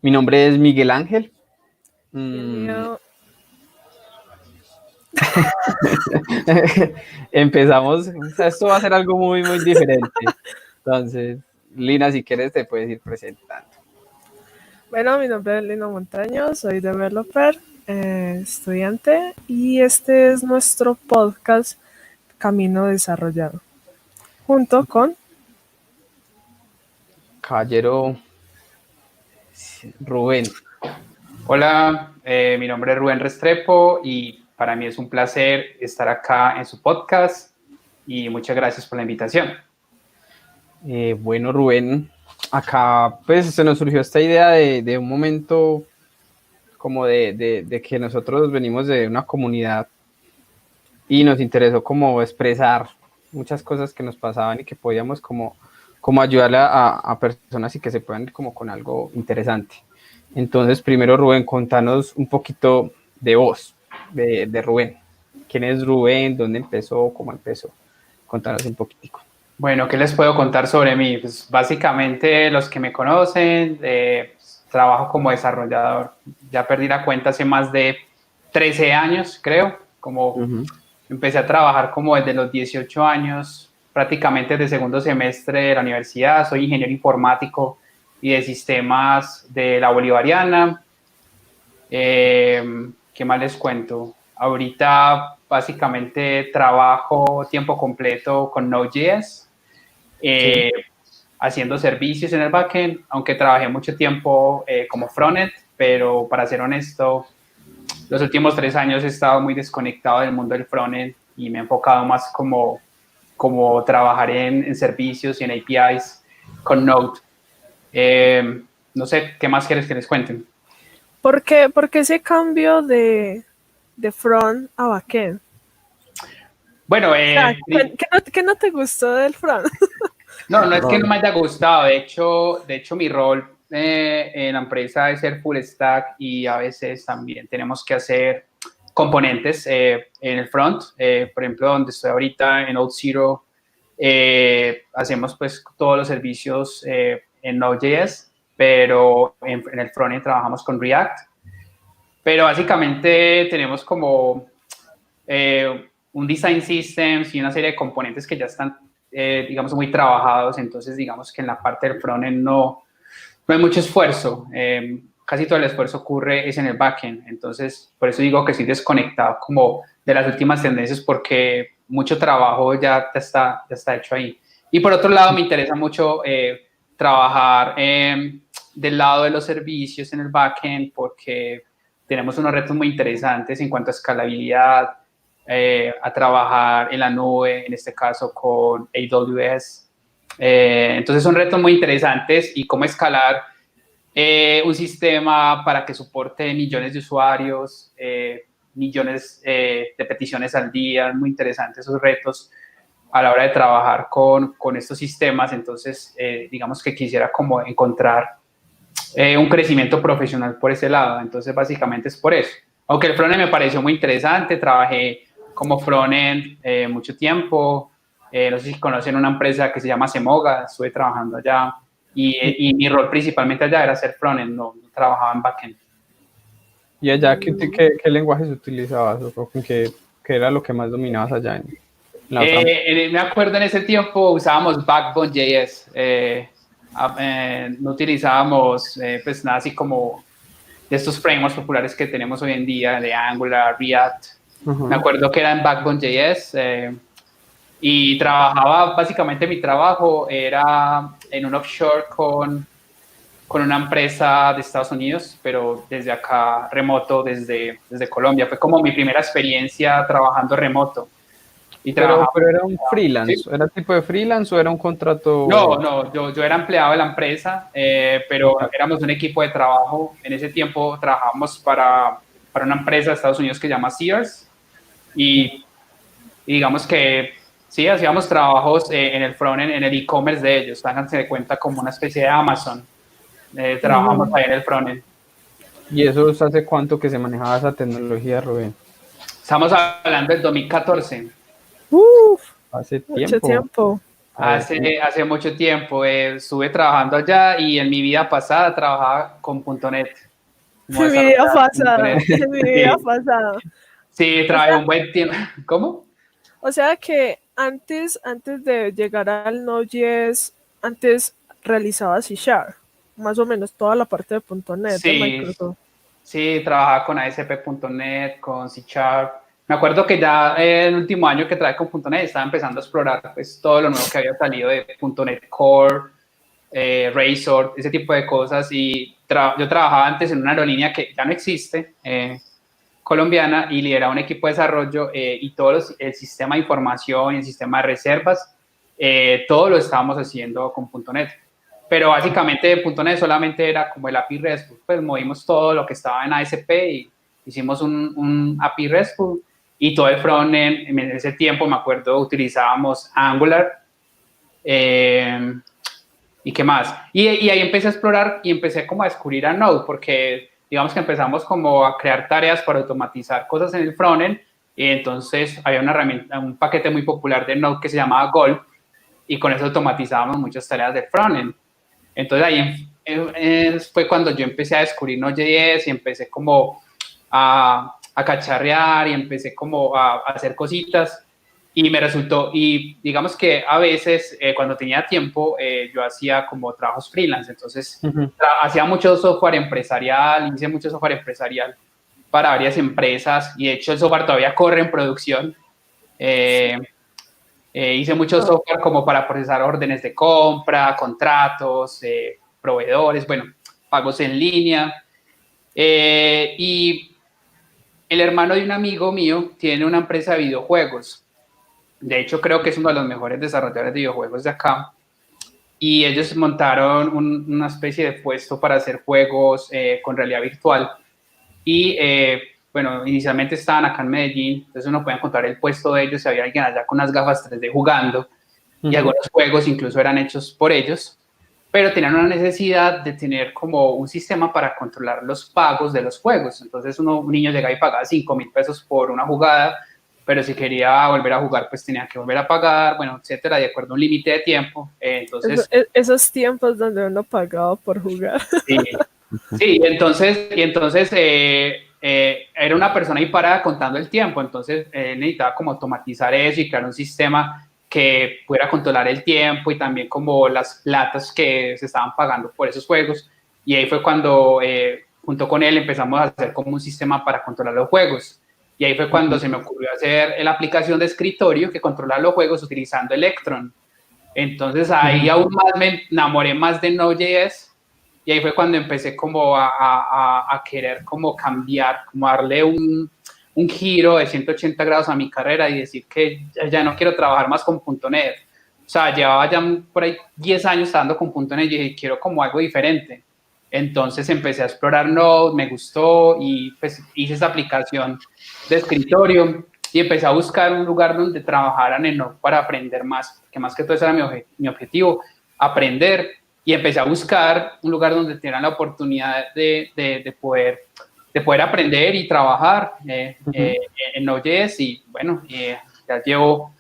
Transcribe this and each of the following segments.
Mi nombre es Miguel Ángel. Y el mío, Empezamos, o sea, esto va a ser algo muy, muy diferente. Entonces, Lina, si quieres te puedes ir presentando. bueno, mi nombre es Lina Montaño, soy developer, estudiante, y este es nuestro podcast Camino Desarrollado, junto con... Caballero Rubén. Hola, mi nombre es Rubén Restrepo y para mí es un placer estar acá en su podcast y muchas gracias por la invitación. Bueno, Rubén, acá pues se nos surgió esta idea de un momento como de que nosotros venimos de una comunidad y nos interesó como expresar muchas cosas que nos pasaban y que podíamos como ayudarle a personas y que se puedan ir como con algo interesante. Entonces, primero, Rubén, contanos un poquito de vos, de Rubén. ¿Quién es Rubén? ¿Dónde empezó? ¿Cómo empezó? Contanos un poquitico. Bueno, ¿qué les puedo contar sobre mí? Pues básicamente los que me conocen, trabajo como desarrollador. Ya perdí la cuenta hace más de 13 años, creo. Empecé a trabajar como desde los 18 años, prácticamente desde segundo semestre de la universidad. Soy ingeniero informático y de sistemas de la Bolivariana. ¿Qué más les cuento? Ahorita básicamente trabajo tiempo completo con Node.js, Sí. haciendo servicios en el backend, aunque trabajé mucho tiempo como frontend, pero para ser honesto, los últimos 3 años he estado muy desconectado del mundo del frontend y me he enfocado más como trabajar en servicios y en APIs con Node. No sé, ¿qué más quieres que les cuenten? ¿Por qué ese cambio de front a backend? Bueno, O sea, ¿qué no te gustó del front? no es que no me haya gustado. De hecho mi rol en la empresa es ser full stack y a veces también tenemos que hacer componentes en el front. Por ejemplo, donde estoy ahorita en OutZero, hacemos pues todos los servicios en Node.js, pero en el frontend trabajamos con React. Pero básicamente tenemos como un design systems y una serie de componentes que ya están, digamos, muy trabajados. Entonces, digamos que en la parte del frontend no hay mucho esfuerzo. Casi todo el esfuerzo ocurre es en el backend. Entonces, por eso digo que estoy desconectado como de las últimas tendencias, porque mucho trabajo ya está hecho ahí. Y por otro lado, me interesa mucho trabajar del lado de los servicios en el backend, porque tenemos unos retos muy interesantes en cuanto a escalabilidad, a trabajar en la nube, en este caso con AWS. Entonces son retos muy interesantes y cómo escalar un sistema para que soporte millones de usuarios, millones de peticiones al día. Muy interesantes esos retos a la hora de trabajar con estos sistemas. Entonces, digamos que quisiera como encontrar un crecimiento profesional por ese lado. Entonces, básicamente es por eso. Aunque el frontend me pareció muy interesante, trabajé como frontend mucho tiempo. No sé si conocen una empresa que se llama Semoga, estuve trabajando allá y mi rol principalmente allá era ser frontend, no trabajaba en backend. ¿Y allá qué lenguajes utilizabas o con qué era lo que más dominabas allá en la otra? Me acuerdo en ese tiempo usábamos Backbone.js, no utilizábamos pues nada así como de estos frameworks populares que tenemos hoy en día, de Angular, React. Me acuerdo que era en Backbone.js y trabajaba, básicamente mi trabajo era en un offshore con una empresa de Estados Unidos, pero desde acá remoto, desde Colombia. Fue como mi primera experiencia trabajando remoto. Y Pero era un freelance, ¿sí? ¿era tipo de freelance o era un contrato? No, yo era empleado de la empresa, pero éramos un equipo de trabajo. En ese tiempo trabajábamos para una empresa de Estados Unidos que se llama Sears y digamos que sí, hacíamos trabajos en el frontend, en el e-commerce de ellos. Háganse de cuenta como una especie de Amazon. Trabajamos ahí en el frontend. ¿Y eso hace cuánto que se manejaba esa tecnología, Rubén? Estamos hablando del 2014. Uf, Hace mucho tiempo. tiempo. Hace mucho tiempo estuve trabajando allá y en mi vida pasada trabajaba con .NET. Mi vida pasada, mi vida Sí, pasada. sí, O trabajé sea, un buen tiempo. ¿Cómo? o sea que antes de llegar al Node.js, antes realizaba C Sharp, más o menos toda la parte de .NET de Sí, Microsoft. sí, trabajaba con ASP.NET, con C Sharp. Me acuerdo que ya el último año que trabajé con .NET estaba empezando a explorar pues, todo lo nuevo que había salido de .NET Core, Razor, ese tipo de cosas. Y yo trabajaba antes en una aerolínea que ya no existe, colombiana, y lideraba un equipo de desarrollo y el sistema de información y el sistema de reservas, todo lo estábamos haciendo con .NET. Pero básicamente .NET solamente era como el API RESTful, pues movimos todo lo que estaba en ASP y hicimos un API RESTful y todo el frontend. En ese tiempo me acuerdo utilizábamos Angular, ¿y qué más? Y ahí empecé a explorar y empecé como a descubrir a Node, porque digamos que empezamos como a crear tareas para automatizar cosas en el frontend, y entonces había una herramienta, un paquete muy popular de Node que se llamaba Gulp, y con eso automatizábamos muchas tareas de frontend. Entonces ahí fue cuando yo empecé a descubrir Node.js y empecé como a cacharrear y empecé como a hacer cositas y me resultó, y digamos que a veces cuando tenía tiempo yo hacía como trabajos freelance, entonces hacía mucho software empresarial, hice mucho software empresarial para varias empresas y de hecho el software todavía corre en producción. Hice mucho Oh, software como para procesar órdenes de compra, contratos, proveedores, bueno, pagos en línea. Y el hermano de un amigo mío tiene una empresa de videojuegos. De hecho, creo que es uno de los mejores desarrolladores de videojuegos de acá. Y ellos montaron una especie de puesto para hacer juegos con realidad virtual. Y bueno, inicialmente estaban acá en Medellín, entonces uno puede encontrar el puesto de ellos si había alguien allá con unas gafas 3D jugando. Y algunos juegos incluso eran hechos por ellos, pero tenían una necesidad de tener como un sistema para controlar los pagos de los juegos. Entonces un niño llegaba y pagaba 5.000 pesos por una jugada, pero si quería volver a jugar, pues tenía que volver a pagar, bueno, etcétera, de acuerdo a un límite de tiempo. Entonces, esos tiempos donde uno pagaba por jugar. sí, sí, y entonces era una persona ahí parada contando el tiempo, entonces necesitaba como automatizar eso y crear un sistema que pudiera controlar el tiempo y también como las platas que se estaban pagando por esos juegos. Y ahí fue cuando, junto con él, empezamos a hacer como un sistema para controlar los juegos. Y ahí fue cuando se me ocurrió hacer la aplicación de escritorio que controla los juegos utilizando Electron. Entonces ahí aún más me enamoré más de Node.js y ahí fue cuando empecé como a querer como cambiar, como darle un giro de 180 grados a mi carrera y decir que ya no quiero trabajar más con .NET. O sea, llevaba ya por ahí 10 años estando con .NET y dije, quiero como algo diferente. Entonces empecé a explorar Node, me gustó y pues hice esa aplicación de escritorio y empecé a buscar un lugar donde trabajaran en Node para aprender más, que más que todo ese era mi objetivo, aprender. Y empecé a buscar un lugar donde tuvieran la oportunidad de poder aprender y trabajar en Node.js. Y bueno, ya llevo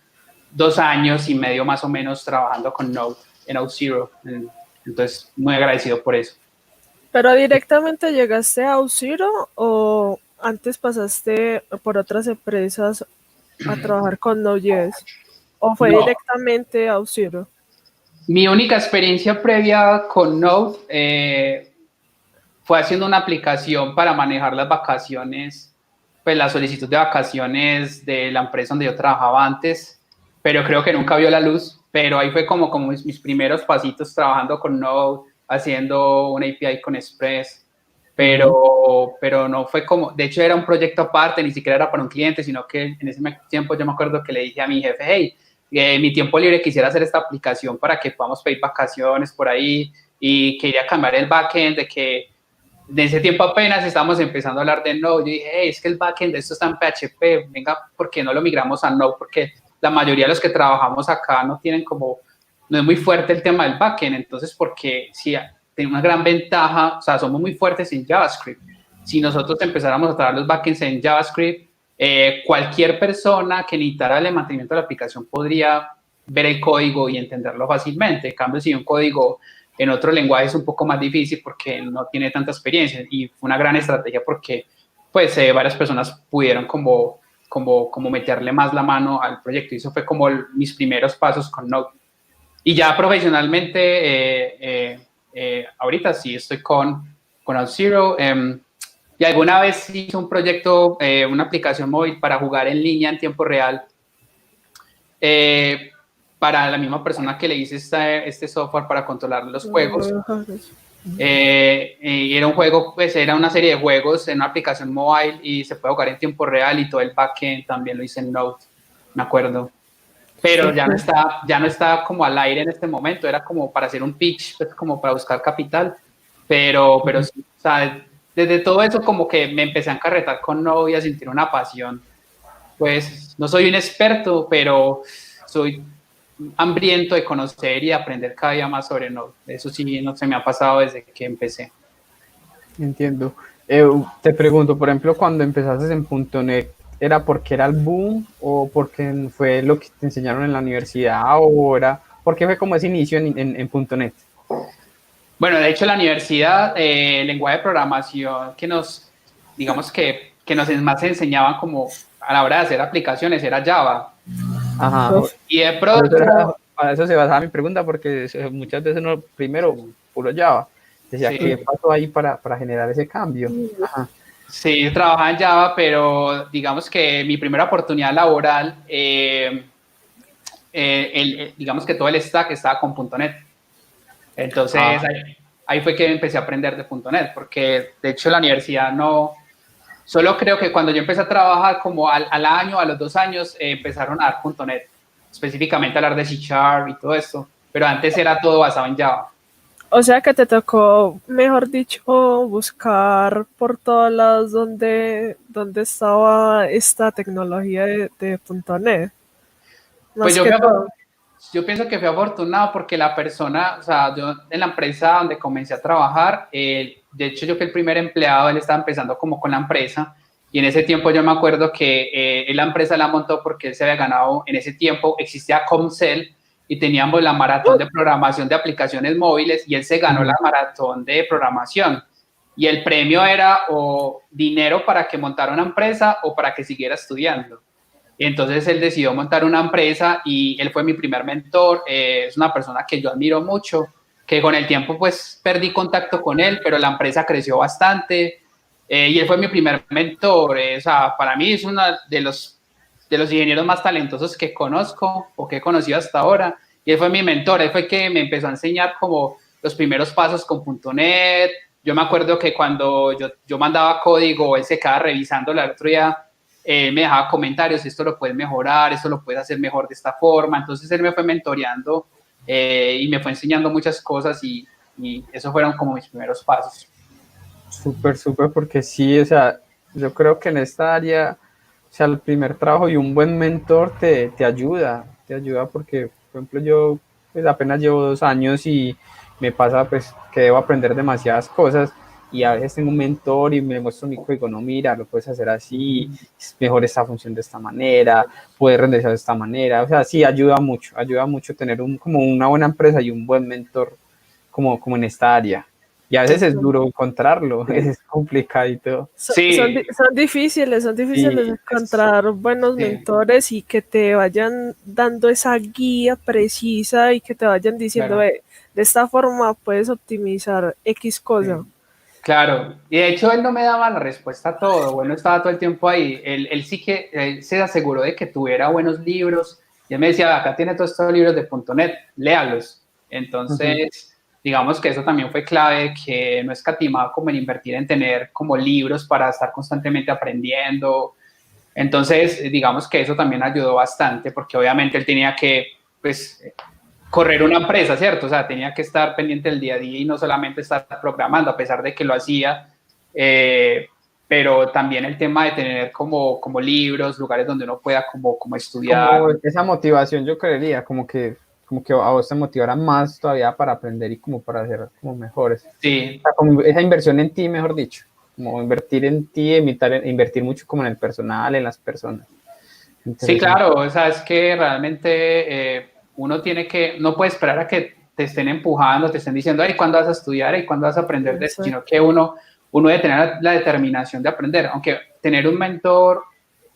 2 años y medio más o menos trabajando con Node en Auth0. Entonces, muy agradecido por eso. ¿Pero directamente llegaste a Auth0 o antes pasaste por otras empresas a trabajar con Node.js? ¿O fue No, directamente a Auth0? mi única experiencia previa con Node fue haciendo una aplicación para manejar las vacaciones, pues la solicitud de vacaciones de la empresa donde yo trabajaba antes, pero creo que nunca vio la luz. Pero ahí fue como mis primeros pasitos trabajando con Node, haciendo una API con Express, pero no fue como, de hecho era un proyecto aparte, ni siquiera era para un cliente, sino que en ese tiempo yo me acuerdo que le dije a mi jefe, hey, mi tiempo libre quisiera hacer esta aplicación para que podamos pedir vacaciones por ahí y quería cambiar el backend de que de ese tiempo apenas estamos empezando a hablar de Node. Yo dije, hey, es que el backend de esto está en PHP, venga, ¿por qué no lo migramos a Node? Porque la mayoría de los que trabajamos acá no tienen como, no es muy fuerte el tema del backend, entonces porque sí, tiene una gran ventaja, o sea, somos muy fuertes en JavaScript. Si nosotros empezáramos a trabajar los backends en JavaScript, cualquier persona que necesitara el mantenimiento de la aplicación podría ver el código y entenderlo fácilmente. En cambio, si un código en otro lenguaje es un poco más difícil porque no tiene tanta experiencia, y fue una gran estrategia porque pues varias personas pudieron como meterle más la mano al proyecto, y eso fue como mis primeros pasos con Node. Y ya profesionalmente, ahorita sí estoy con Auth0, y alguna vez hice un proyecto, una aplicación móvil para jugar en línea en tiempo real, para la misma persona que le hice este software para controlar los juegos. Era un juego, pues era una serie de juegos en una aplicación mobile y se puede jugar en tiempo real, y todo el backend también lo hice en Node, me acuerdo. Pero ya no está como al aire en este momento, era como para hacer un pitch, pues como para buscar capital, pero sí, o sea, desde todo eso como que me empecé a encarretar con Node y a sentir una pasión. Pues no soy un experto, pero soy hambriento de conocer y aprender cada día más sobre Node. Eso sí, no se me ha pasado desde que empecé. Entiendo. Te pregunto, por ejemplo, cuando empezaste en .NET, ¿era porque era el boom o porque fue lo que te enseñaron en la universidad, o era porque fue como ese inicio en .NET? Bueno, de hecho la universidad, el lenguaje de programación que nos, digamos que nos más enseñaban como a la hora de hacer aplicaciones era Java. Ajá. Y de pronto... Para eso se basaba mi pregunta, porque muchas veces uno primero puro Java. Decía, sí. ¿Qué pasó ahí para generar ese cambio? Ajá. Sí, trabajaba en Java, pero digamos que mi primera oportunidad laboral, digamos que todo el stack estaba con .NET. Entonces, ahí fue que empecé a aprender de .NET, porque de hecho la universidad no... Solo creo que cuando yo empecé a trabajar, como al año, a los 2 años, empezaron a dar .NET, específicamente a hablar de C# y todo esto, pero antes era todo basado en Java. O sea que te tocó, mejor dicho, buscar por todos lados dónde estaba esta tecnología de .NET. Pues yo pienso que fui afortunado porque la persona, o sea, yo en la empresa donde comencé a trabajar, de hecho yo fui el primer empleado, él estaba empezando como con la empresa, y en ese tiempo yo me acuerdo que la empresa la montó porque él se había ganado, en ese tiempo existía Comcel, y teníamos la maratón de programación de aplicaciones móviles, y él se ganó la maratón de programación, y el premio era o dinero para que montara una empresa o para que siguiera estudiando. Y entonces él decidió montar una empresa, y él fue mi primer mentor. Es una persona que yo admiro mucho, que con el tiempo pues perdí contacto con él, pero la empresa creció bastante, y él fue mi primer mentor. O sea, para mí es uno de los ingenieros más talentosos que conozco o que he conocido hasta ahora, y él fue mi mentor. Él fue que me empezó a enseñar como los primeros pasos con .NET. Yo me acuerdo que cuando yo mandaba código, él se quedaba revisándolo el otro día, me dejaba comentarios: esto lo puedes mejorar, esto lo puedes hacer mejor de esta forma. Entonces él me fue mentoreando, y me fue enseñando muchas cosas, y esos fueron como mis primeros pasos. Súper, porque sí, o sea, yo creo que en esta área, o sea, el primer trabajo y un buen mentor te ayuda porque, por ejemplo, yo pues apenas llevo 2 años y me pasa pues que debo aprender demasiadas cosas, y a veces tengo un mentor y me muestra un código: no, mira, lo puedes hacer así, es mejor esta función de esta manera, puedes renderizar de esta manera. O sea, sí, ayuda mucho tener como una buena empresa y un buen mentor como en esta área. Y a veces es duro encontrarlo, es complicadito. Sí. Son difíciles encontrar buenos mentores y que te vayan dando esa guía precisa y que te vayan diciendo, claro, de esta forma puedes optimizar X cosa. Sí. Claro, y de hecho él no me daba la respuesta a todo, bueno, estaba todo el tiempo ahí. Él sí que se aseguró de que tuviera buenos libros, y él me decía: acá tiene todos estos libros de .NET, léalos. Entonces, digamos que eso también fue clave, que no escatimaba como en invertir en tener como libros para estar constantemente aprendiendo. Entonces, digamos que eso también ayudó bastante, porque obviamente él tenía que, pues, correr una empresa, ¿cierto? O sea, tenía que estar pendiente del día a día y no solamente estar programando, a pesar de que lo hacía, pero también el tema de tener como libros, lugares donde uno pueda como estudiar. Como esa motivación, yo creería, como que a vos te motivara más todavía para aprender y como para ser como mejores. Sí. O sea, como esa inversión en ti, mejor dicho, como invertir en ti, invertir mucho como en el personal, en las personas. Sí, claro, o sea, es que realmente uno no puede esperar a que te estén empujando, te estén diciendo, ay, ¿cuándo vas a estudiar? ¿Y cuándo vas a aprender de esto? Sino que uno debe tener la determinación de aprender, aunque tener un mentor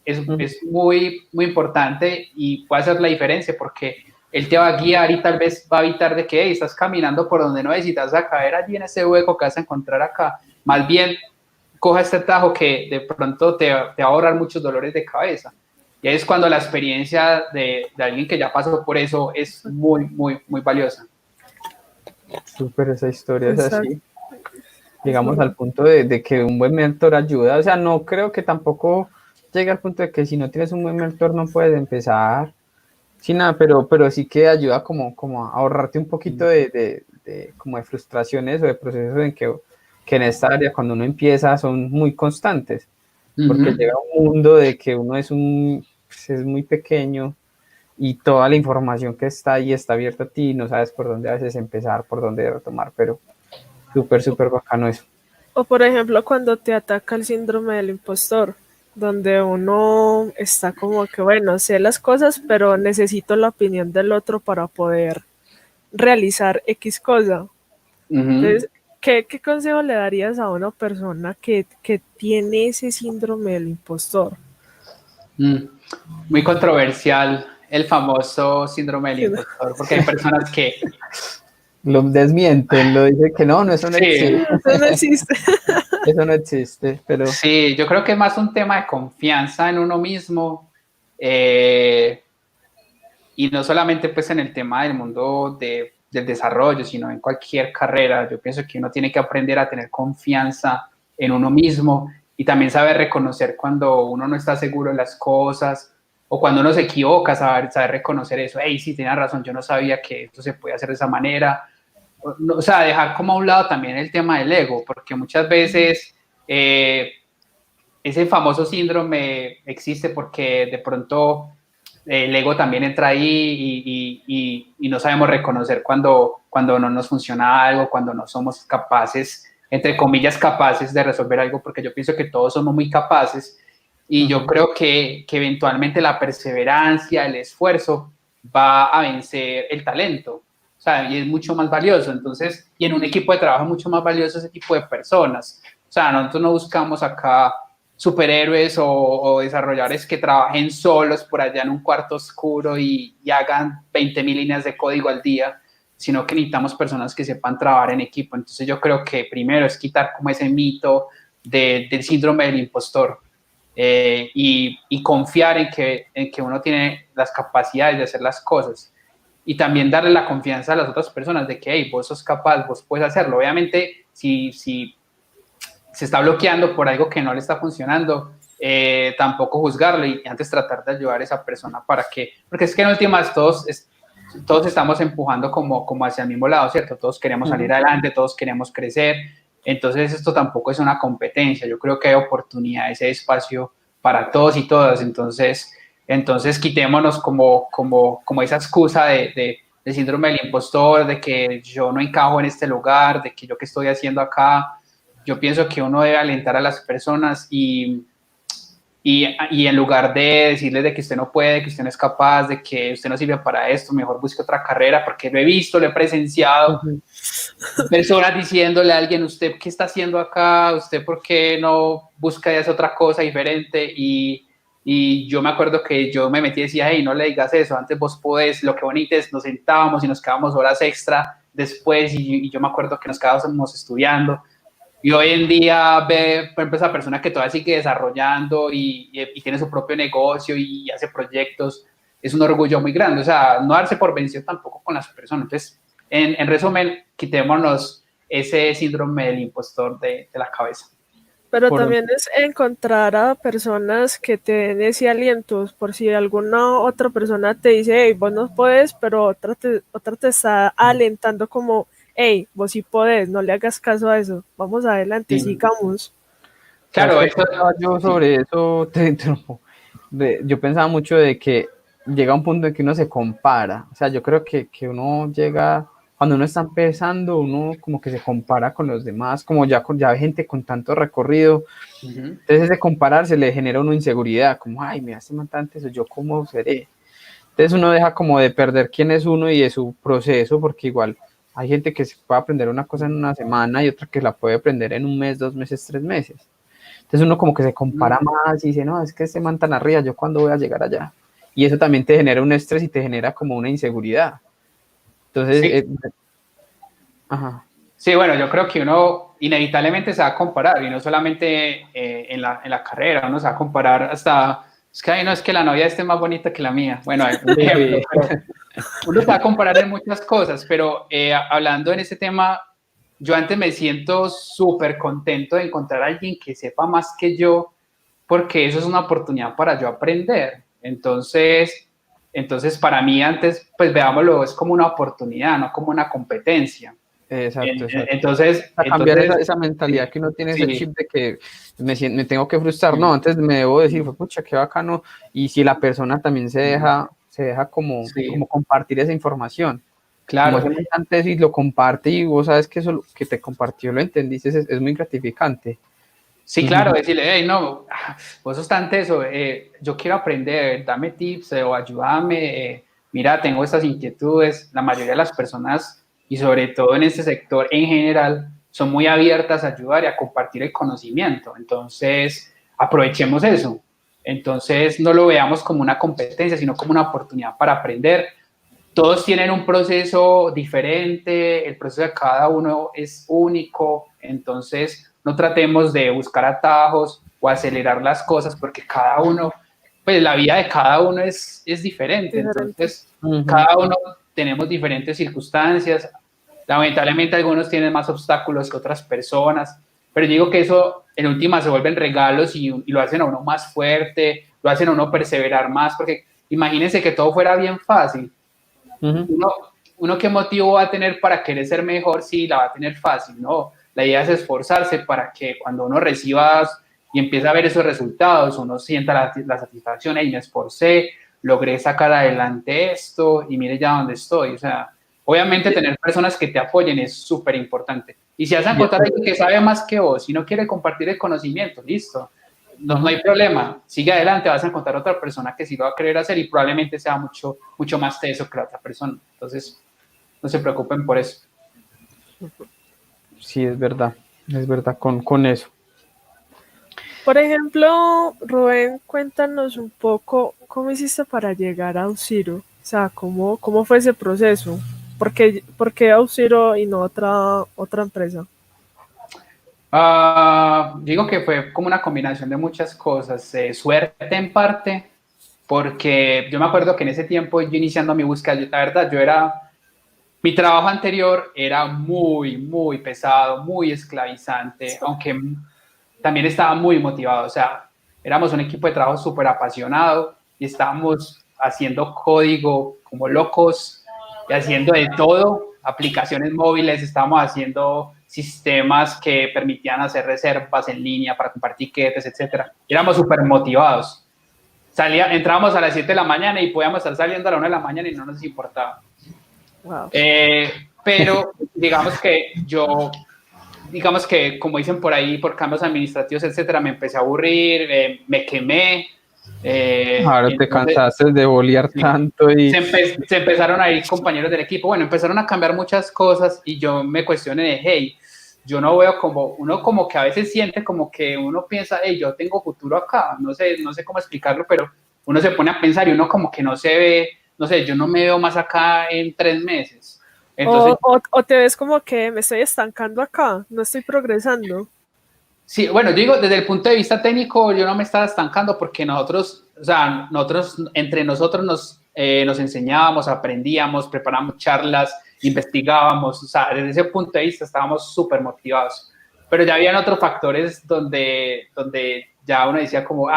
es muy, muy importante y puede hacer la diferencia porque él te va a guiar y tal vez va a evitar de que estás caminando por donde no necesitas a caer allí en ese hueco que vas a encontrar acá. Más bien, coja este atajo que de pronto te va a ahorrar muchos dolores de cabeza. Y es cuando la experiencia de alguien que ya pasó por eso es muy, muy, muy valiosa. Súper, esa historia es así. Llegamos al punto de que un buen mentor ayuda. O sea, no creo que tampoco llegue al punto de que si no tienes un buen mentor no puedes empezar. Sí, nada, pero sí que ayuda como a ahorrarte un poquito como de frustraciones o de procesos que en esta área cuando uno empieza son muy constantes. Porque llega un mundo de que uno es muy pequeño y toda la información que está ahí está abierta a ti, no sabes por dónde a veces empezar, por dónde retomar, pero súper, súper bacano eso. O por ejemplo, cuando te ataca el síndrome del impostor, donde uno está como que, bueno, sé las cosas, pero necesito la opinión del otro para poder realizar X cosa. Entonces, ¿qué consejo le darías a una persona que tiene ese síndrome del impostor? Muy controversial el famoso síndrome del impostor, porque hay personas que lo desmienten, lo dicen que no, eso no existe. Eso no existe. Eso no existe, pero... Sí, yo creo que es más un tema de confianza en uno mismo y no solamente pues en el tema del mundo del desarrollo, sino en cualquier carrera. Yo pienso que uno tiene que aprender a tener confianza en uno mismo y también saber reconocer cuando uno no está seguro de las cosas o cuando uno se equivoca, saber reconocer eso. Hey, sí, tenía razón, yo no sabía que esto se puede hacer de esa manera. O sea, dejar como a un lado también el tema del ego, porque muchas veces ese famoso síndrome existe porque de pronto el ego también entra ahí y no sabemos reconocer cuando no nos funciona algo, cuando no somos capaces, entre comillas, capaces de resolver algo, porque yo pienso que todos somos muy capaces y yo creo que eventualmente la perseverancia, el esfuerzo va a vencer el talento. O sea, y es mucho más valioso. Entonces, y en un equipo de trabajo es mucho más valioso ese tipo de personas. O sea, nosotros no buscamos acá superhéroes o desarrolladores que trabajen solos por allá en un cuarto oscuro y hagan 20.000 líneas de código al día, sino que necesitamos personas que sepan trabajar en equipo. Entonces yo creo que primero es quitar como ese mito del síndrome del impostor y confiar en que uno tiene las capacidades de hacer las cosas. Y también darle la confianza a las otras personas de que, hey, vos sos capaz, vos puedes hacerlo. Obviamente, si se está bloqueando por algo que no le está funcionando, tampoco juzgarlo y antes tratar de ayudar a esa persona porque es que en últimas todos estamos empujando como hacia el mismo lado, ¿cierto? Todos queremos salir adelante, todos queremos crecer, entonces esto tampoco es una competencia, yo creo que hay oportunidades, hay espacio para todos y todas, entonces quitémonos como esa excusa de síndrome del impostor, de que yo no encajo en este lugar, de que yo qué estoy haciendo acá. Yo pienso que uno debe alentar a las personas y en lugar de decirles de que usted no puede, que usted no es capaz, de que usted no sirve para esto, mejor busque otra carrera, porque lo he visto, lo he presenciado, personas diciéndole a alguien, ¿usted qué está haciendo acá? ¿Usted por qué no busca ya otra cosa diferente? Y yo me acuerdo que yo me metí y decía, hey, no le digas eso, antes vos podés, lo que bonito es, nos sentábamos y nos quedábamos horas extra después y yo me acuerdo que nos quedábamos estudiando. Y hoy en día ve, por ejemplo, esa persona que todavía sigue desarrollando y tiene su propio negocio y hace proyectos, es un orgullo muy grande. O sea, no darse por vencido tampoco con las personas. Entonces, en resumen, quitémonos ese síndrome del impostor de la cabeza. Pero también es encontrar a personas que te den ese aliento, por si alguna otra persona te dice, hey, vos no puedes, pero otra te está alentando como, hey, vos sí podés, no le hagas caso a eso, vamos adelante, sigamos. Claro, yo sobre eso yo pensaba mucho de que llega un punto en que uno se compara, o sea, yo creo que uno llega, cuando uno está empezando, uno como que se compara con los demás, como ya hay gente con tanto recorrido, entonces ese compararse le genera una inseguridad, como, ay, mira, este man antes, yo cómo seré. Entonces uno deja como de perder quién es uno y de su proceso, porque igual hay gente que se puede aprender una cosa en una semana y otra que la puede aprender en un mes, 2 meses, 3 meses. Entonces uno como que se compara más y dice, no, es que este man tan arriba, ¿yo cuándo voy a llegar allá? Y eso también te genera un estrés y te genera como una inseguridad. Entonces, Sí. Ajá. Sí, bueno, yo creo que uno inevitablemente se va a comparar, y no solamente en la carrera, uno se va a comparar hasta, es que, ay, no, es que la novia esté más bonita que la mía. Bueno, un ejemplo, pero uno se va a comparar en muchas cosas, pero hablando en ese tema, yo antes me siento súper contento de encontrar a alguien que sepa más que yo, porque eso es una oportunidad para yo aprender. Entonces para mí antes, pues veámoslo, es como una oportunidad, no como una competencia. Exacto, exacto. Entonces, A cambiar esa mentalidad sí, que uno tiene, ese sí, chip de que me tengo que frustrar, no, antes me debo decir, pucha, qué bacano, y si la persona también se deja como sí, compartir esa información, como claro. ese antes y lo comparte y vos sabes que eso que te compartió lo entendiste, es muy gratificante. Sí, claro, Ujú. decirle, hey, no, vos sos tan teso, yo quiero aprender, dame tips o ayúdame, mira, tengo estas inquietudes. La mayoría de las personas, y sobre todo en este sector en general, son muy abiertas a ayudar y a compartir el conocimiento. Entonces, aprovechemos eso. Entonces, no lo veamos como una competencia, sino como una oportunidad para aprender. Todos tienen un proceso diferente, el proceso de cada uno es único, entonces no tratemos de buscar atajos o acelerar las cosas, porque cada uno, pues la vida de cada uno es diferente, Diferente. entonces Ujú. cada uno tenemos diferentes circunstancias, lamentablemente algunos tienen más obstáculos que otras personas, pero yo digo que eso en última se vuelven regalos y lo hacen a uno más fuerte, lo hacen a uno perseverar más, porque imagínense que todo fuera bien fácil. Ujú. Uno qué motivo va a tener para querer ser mejor si la va a tener fácil, ¿no? La idea es esforzarse para que cuando uno reciba y empiece a ver esos resultados, uno sienta la satisfacción, y me esforcé, logré sacar adelante esto y mire ya dónde estoy. O sea, obviamente tener personas que te apoyen es súper importante. Y si vas a Y encontrar a eso, alguien que sabe más que vos y no quiere compartir el conocimiento, listo. No, no ujú. hay problema, sigue adelante, vas a encontrar otra persona que sí lo va a querer hacer y probablemente sea mucho, mucho más teso que la otra persona. Entonces, no se preocupen por eso. Sí, es verdad con eso. Por ejemplo, Rubén, cuéntanos un poco cómo hiciste para llegar a Auxiro. O sea, cómo fue ese proceso. ¿Por qué Auxiro y no otra empresa? Digo que fue como una combinación de muchas cosas, suerte en parte, porque yo me acuerdo que en ese tiempo yo iniciando mi búsqueda, la verdad, mi trabajo anterior era muy, muy pesado, muy esclavizante, aunque también estaba muy motivado, o sea, éramos un equipo de trabajo súper apasionado y estábamos haciendo código como locos y haciendo de todo, aplicaciones móviles, estábamos haciendo sistemas que permitían hacer reservas en línea para comprar tiquetes, etcétera. Éramos súper motivados. Entrábamos a las 7 de la mañana y podíamos estar saliendo a la 1 de la mañana y no nos importaba. Wow. Pero digamos que como dicen por ahí, por cambios administrativos, etcétera, me empecé a aburrir, me quemé. Ahora Y te entonces cansaste de bolear sí, tanto y se empezaron a ir compañeros del equipo. Bueno, empezaron a cambiar muchas cosas y yo me cuestioné de, hey, yo no veo uno como que a veces siente como que uno piensa, hey, yo tengo futuro acá. No sé cómo explicarlo, pero uno se pone a pensar y uno como que no se ve, no sé, yo no me veo más acá en 3 meses. Entonces, O te ves como que me estoy estancando acá, no estoy progresando. sí, bueno, yo digo, desde el punto de vista técnico, yo no me estaba estancando porque nosotros, o sea, entre nosotros nos enseñábamos, aprendíamos, preparamos charlas, investigábamos, o sea, desde ese punto de vista estábamos súper motivados. Pero ya habían otros factores donde ya uno decía como,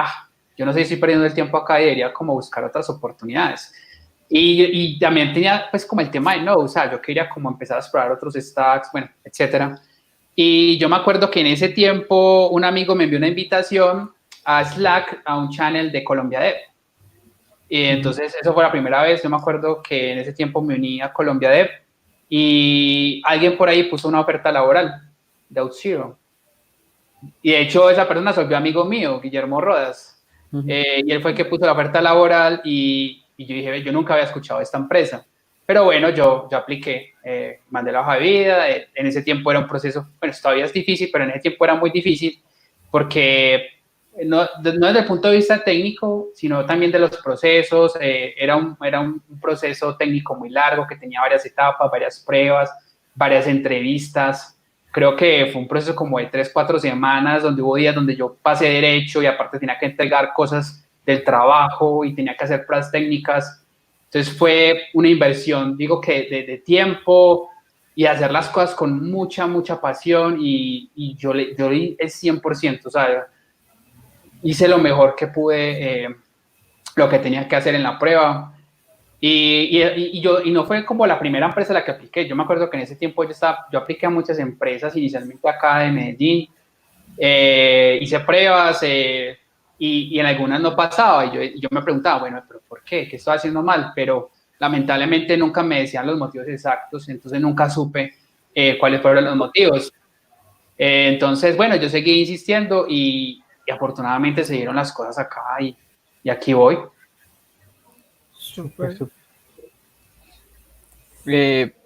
yo no sé si estoy perdiendo el tiempo acá y debería como buscar otras oportunidades. Y también tenía pues como el tema de no, o sea, yo quería como empezar a explorar otros stacks, bueno, etcétera. Y yo me acuerdo que en ese tiempo un amigo me envió una invitación a Slack, a un channel de Colombia Dev. Y entonces eso fue la primera vez. Yo me acuerdo que en ese tiempo me uní a Colombia Dev y alguien por ahí puso una oferta laboral de Auth0. Y de hecho esa persona se volvió amigo mío, Guillermo Rodas. ujú. Y él fue el que puso la oferta laboral y y yo dije, "Ve, yo nunca había escuchado de esta empresa". Pero bueno, yo apliqué, mandé la hoja de vida, en ese tiempo era un proceso, bueno, todavía es difícil, pero en ese tiempo era muy difícil porque no desde el punto de vista técnico, sino también de los procesos, era un proceso técnico muy largo que tenía varias etapas, varias pruebas, varias entrevistas. Creo que fue un proceso como de 3, 4 semanas, donde hubo días donde yo pasé derecho y aparte tenía que entregar cosas del trabajo y tenía que hacer pruebas técnicas. Entonces fue una inversión, digo que de tiempo y hacer las cosas con mucha, mucha pasión y yo di el 100%, o sea, hice lo mejor que pude, lo que tenía que hacer en la prueba. Y no fue como la primera empresa a la que apliqué. Yo me acuerdo que en ese tiempo yo apliqué a muchas empresas, inicialmente acá de Medellín, hice pruebas y en algunas no pasaba. Y yo me preguntaba, bueno, ¿pero por qué? ¿Qué estoy haciendo mal? Pero lamentablemente nunca me decían los motivos exactos, entonces nunca supe cuáles fueron los motivos. Entonces, bueno, yo seguí insistiendo y afortunadamente se dieron las cosas acá y aquí voy. Súper.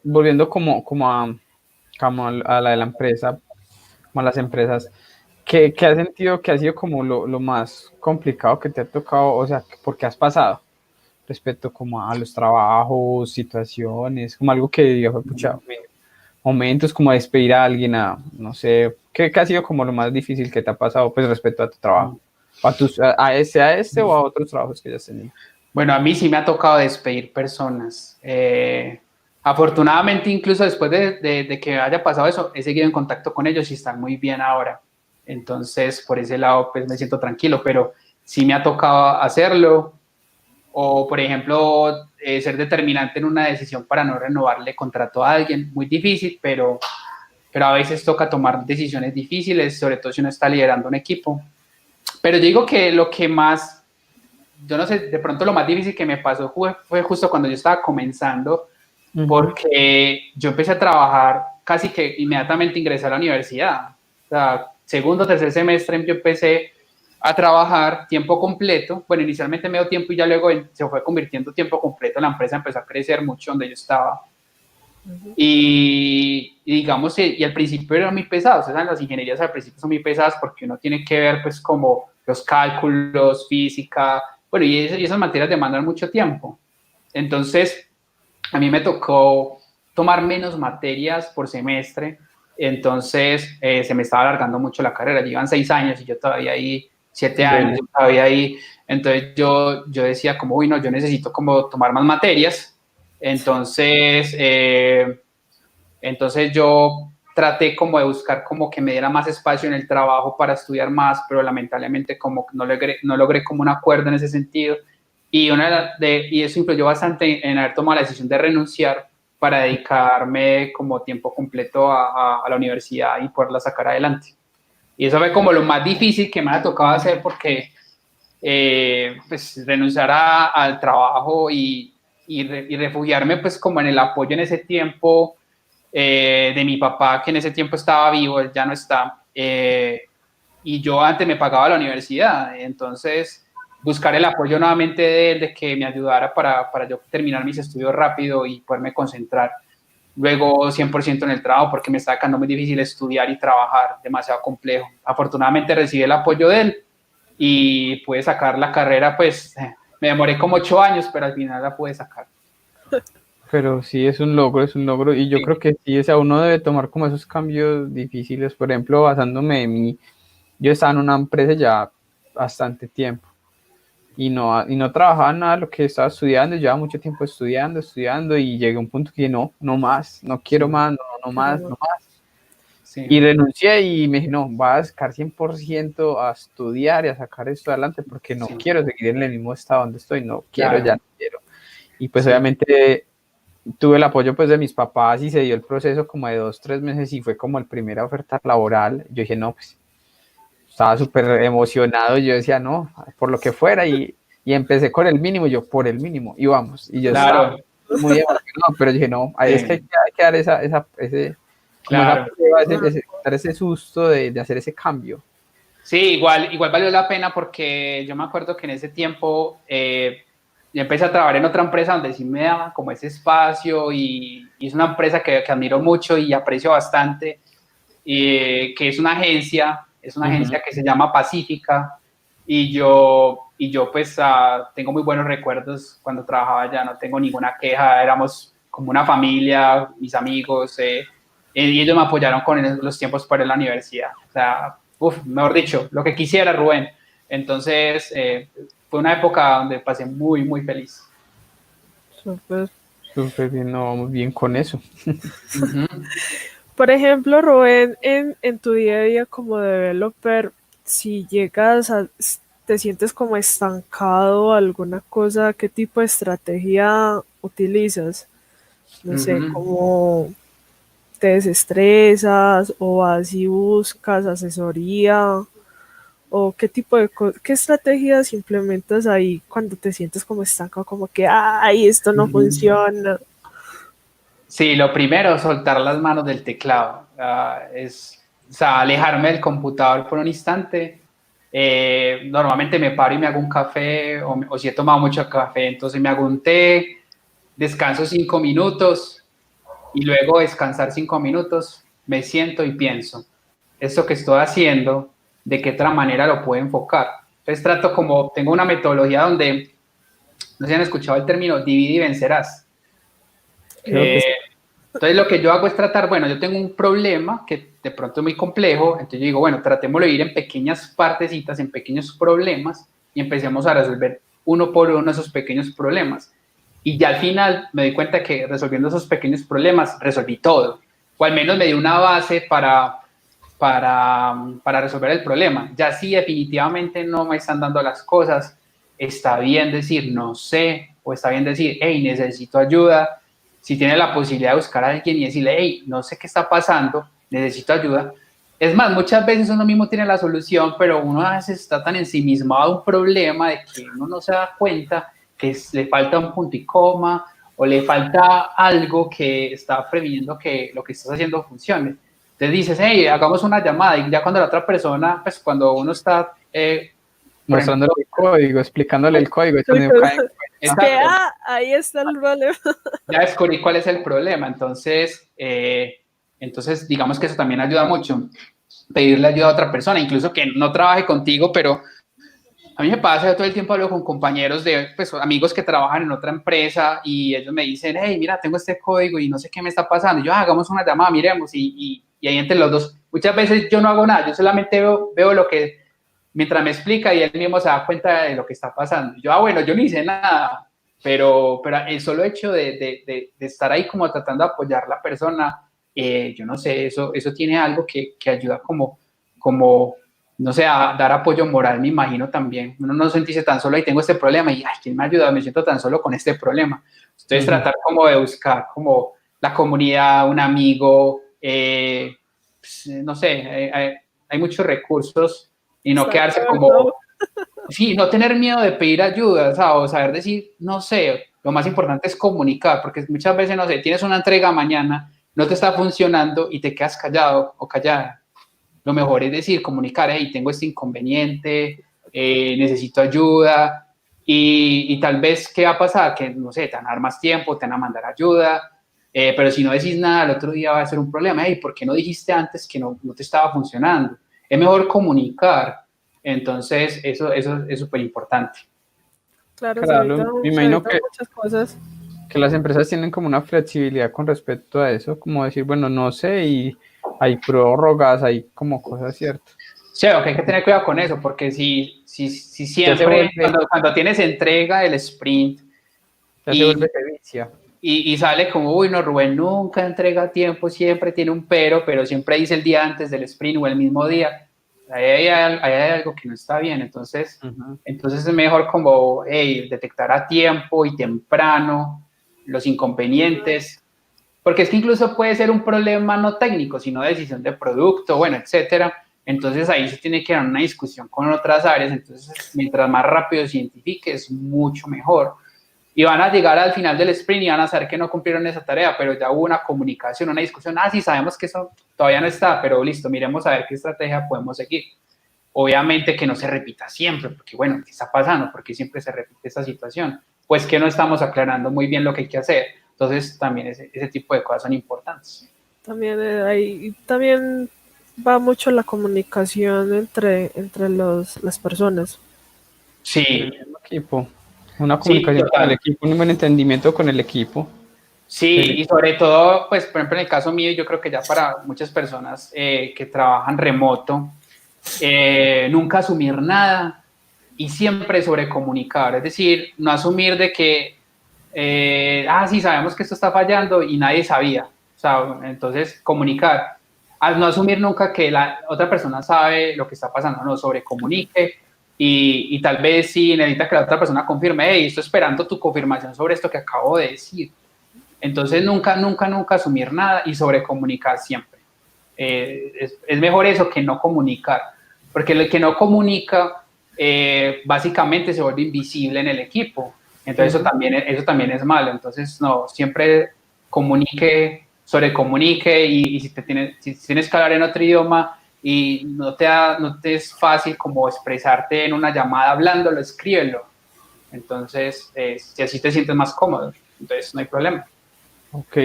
Volviendo como a la de la empresa, como a las empresas, ¿qué has sentido que ha sido como lo más complicado que te ha tocado? O sea, ¿por qué has pasado respecto como a los trabajos, situaciones, como algo que digas, pucha, momentos como despedir a alguien, no sé, ¿qué ha sido como lo más difícil que te ha pasado pues respecto a tu trabajo? A este o a otros trabajos que ya has tenido? Bueno, a mí sí me ha tocado despedir personas. Afortunadamente, incluso después de que haya pasado eso, he seguido en contacto con ellos y están muy bien ahora. Entonces, por ese lado, pues me siento tranquilo, pero sí me ha tocado hacerlo. O, por ejemplo, ser determinante en una decisión para no renovarle contrato a alguien. Muy difícil, pero a veces toca tomar decisiones difíciles, sobre todo si uno está liderando un equipo. Pero yo digo que lo que más, yo no sé, de pronto lo más difícil que me pasó fue justo cuando yo estaba comenzando, porque yo empecé a trabajar casi que inmediatamente ingresé a la universidad. O sea, segundo o tercer semestre yo empecé a trabajar tiempo completo. Bueno, inicialmente medio tiempo y ya luego se fue convirtiendo tiempo completo. La empresa empezó a crecer mucho donde yo estaba. Y digamos, y al principio eran muy pesados, o sea, las ingenierías al principio son muy pesadas porque uno tiene que ver pues como los cálculos, física, bueno, y esas materias demandan mucho tiempo. Entonces, a mí me tocó tomar menos materias por semestre, entonces se me estaba alargando mucho la carrera, llevan 6 años y yo todavía ahí, 7 años, yo todavía ahí, entonces yo decía como, uy, no, yo necesito como tomar más materias, entonces... Entonces yo traté como de buscar como que me diera más espacio en el trabajo para estudiar más, pero lamentablemente como no logré como un acuerdo en ese sentido. Y eso influyó bastante en haber tomado la decisión de renunciar para dedicarme como tiempo completo a la universidad y poderla sacar adelante. Y eso fue como lo más difícil que me ha tocado hacer porque pues renunciar al trabajo y refugiarme pues como en el apoyo en ese tiempo de mi papá, que en ese tiempo estaba vivo, él ya no está, y yo antes me pagaba la universidad, entonces buscar el apoyo nuevamente de él, de que me ayudara para yo terminar mis estudios rápido y poderme concentrar. Luego 100% en el trabajo, porque me estaba quedando muy difícil estudiar y trabajar, demasiado complejo. Afortunadamente recibí el apoyo de él y pude sacar la carrera, pues me demoré como 8 años, pero al final la pude sacar. Pero sí es un logro, y yo creo que sí, o sea, uno debe tomar como esos cambios difíciles, por ejemplo, basándome en mí, yo estaba en una empresa ya bastante tiempo, y no trabajaba nada de lo que estaba estudiando, llevaba mucho tiempo estudiando, y llegué a un punto que no más, no quiero más, no más, no más, Sí. y renuncié y me dije, no, voy a dedicar 100% a estudiar y a sacar esto adelante, porque no quiero seguir en el mismo estado donde estoy, no quiero, ya no quiero, y pues obviamente tuve el apoyo pues de mis papás y se dio el proceso como de 2, 3 meses y fue como el primera oferta laboral. Yo dije, no, pues estaba súper emocionado. Yo decía, no, por lo que fuera y empecé con el mínimo, yo por el mínimo y vamos. Y yo estaba muy emocionado, pero dije, no, ahí es que hay que dar esa prueba, ese susto de hacer ese cambio. Sí, igual valió la pena porque yo me acuerdo que en ese tiempo y empecé a trabajar en otra empresa donde sí me daba como ese espacio y es una empresa que admiro mucho y aprecio bastante, que es una agencia que se llama Pacífica y yo pues tengo muy buenos recuerdos cuando trabajaba allá, no tengo ninguna queja, éramos como una familia, mis amigos, y ellos me apoyaron con los tiempos para la universidad, o sea, mejor dicho, lo que quisiera, Rubén. Entonces, fue una época donde pasé muy, muy feliz. Súper. Súper bien, no vamos bien con eso. Por ejemplo, Rubén, en tu día a día como developer, si llegas a, te sientes como estancado o alguna cosa, ¿qué tipo de estrategia utilizas? No sé, como te desestresas o vas y buscas asesoría o qué tipo de qué estrategias implementas ahí cuando te sientes como estancado, como que, ay, esto no funciona. Sí, lo primero, soltar las manos del teclado. O sea, alejarme del computador por un instante. Normalmente me paro y me hago un café, o si he tomado mucho café, entonces me hago un té, descanso 5 minutos y luego descansar 5 minutos, me siento y pienso, esto que estoy haciendo, ¿de qué otra manera lo puedo enfocar? Entonces trato como, tengo una metodología donde, no sé si han escuchado el término, divide y vencerás. Creo que sí. Entonces lo que yo hago es tratar, bueno, yo tengo un problema que de pronto es muy complejo, entonces yo digo, bueno, tratémoslo de ir en pequeñas partecitas, en pequeños problemas y empecemos a resolver uno por uno esos pequeños problemas. Y ya al final me di cuenta que resolviendo esos pequeños problemas resolví todo, o al menos me dio una base para resolver el problema. Ya si definitivamente no me están dando las cosas, está bien decir no sé, o está bien decir, hey, necesito ayuda. Si tiene la posibilidad de buscar a alguien y decirle, hey, no sé qué está pasando, necesito ayuda. Es más, muchas veces uno mismo tiene la solución, pero uno a veces está tan ensimismado a un problema de que uno no se da cuenta que le falta un punto y coma o le falta algo que está previniendo que lo que estás haciendo funcione. Entonces dices, hey, hagamos una llamada y ya cuando la otra persona, pues cuando uno está mostrándole el código, explicándole el código. Es que, ahí está el problema. Ya descubrí cuál es el problema, entonces digamos que eso también ayuda mucho, pedirle ayuda a otra persona, incluso que no trabaje contigo, pero a mí me pasa, yo todo el tiempo hablo con compañeros de, pues, amigos que trabajan en otra empresa y ellos me dicen, hey, mira, tengo este código y no sé qué me está pasando, y yo, hagamos una llamada, miremos, y ahí entre los dos, muchas veces yo no hago nada, yo solamente veo lo que, mientras me explica y él mismo se da cuenta de lo que está pasando. Yo, bueno, yo no hice nada, pero el solo hecho de estar ahí como tratando de apoyar a la persona, yo no sé, eso tiene algo que ayuda como, no sé, a dar apoyo moral, me imagino también. Uno no sentirse tan solo y tengo este problema y, ay, ¿quién me ayuda? Me siento tan solo con este problema. Entonces, tratar como de buscar como la comunidad, un amigo, pues, no sé, hay muchos recursos y no quedarse como, sí, no tener miedo de pedir ayuda, o saber decir, no sé, lo más importante es comunicar, porque muchas veces, no sé, tienes una entrega mañana, no te está funcionando y te quedas callado o callada. Lo mejor es decir, comunicar, hey, tengo este inconveniente, necesito ayuda, y tal vez, ¿qué va a pasar? Que, no sé, te van a dar más tiempo, te van a mandar ayuda, pero si no decís nada, el otro día va a ser un problema, hey, ¿por qué no dijiste antes que no te estaba funcionando? Es mejor comunicar, entonces eso es súper importante. Claro, Claro, me imagino que muchas cosas. Que las empresas tienen como una flexibilidad con respecto a eso, como decir, bueno, no sé, y hay prórrogas, hay como cosas ciertas. Sí, aunque hay que tener cuidado con eso, porque si siempre, cuando tienes entrega del sprint Ya se vuelve vicia. y sale como, uy, no, Rubén nunca entrega a tiempo, siempre tiene un pero siempre dice el día antes del sprint o el mismo día, ahí hay algo que no está bien, entonces es mejor como, hey, detectar a tiempo y temprano los inconvenientes, porque es que incluso puede ser un problema no técnico, sino decisión de producto, bueno, etcétera. Entonces ahí se tiene que dar una discusión con otras áreas, entonces mientras más rápido se identifique es mucho mejor. Y van a llegar al final del sprint y van a saber que no cumplieron esa tarea, pero ya hubo una comunicación, una discusión, sí, sabemos que eso todavía no está, pero listo, miremos a ver qué estrategia podemos seguir. Obviamente que no se repita siempre, porque bueno, ¿qué está pasando? ¿Por qué siempre se repite esta situación? pues que no estamos aclarando muy bien lo que hay que hacer. Entonces también ese tipo de cosas son importantes. También va mucho la comunicación entre las personas. Sí. El mismo equipo. Una Sí, comunicación con el total. equipo, un buen entendimiento con el equipo. Sí, Sí. y sobre todo, pues, por ejemplo, en el caso mío, yo creo que ya para muchas personas que trabajan remoto, nunca asumir nada y siempre sobrecomunicar. Es decir, no asumir de que, sí, sabemos que esto está fallando y nadie sabía. O sea, entonces, comunicar. Al no asumir nunca que la otra persona sabe lo que está pasando, no, sobrecomunique. Y tal vez si necesita que la otra persona confirme, hey, estoy esperando tu confirmación sobre esto que acabo de decir. Entonces, nunca asumir nada y sobrecomunicar siempre. Es mejor eso que no comunicar, porque el que no comunica básicamente se vuelve invisible en el equipo. Entonces, eso también es malo. Entonces, no, siempre comunique, sobrecomunique y si tienes que hablar en otro idioma y no te es fácil como expresarte en una llamada hablándolo, escríbelo. Entonces, si así te sientes más cómodo, entonces no hay problema. Ok,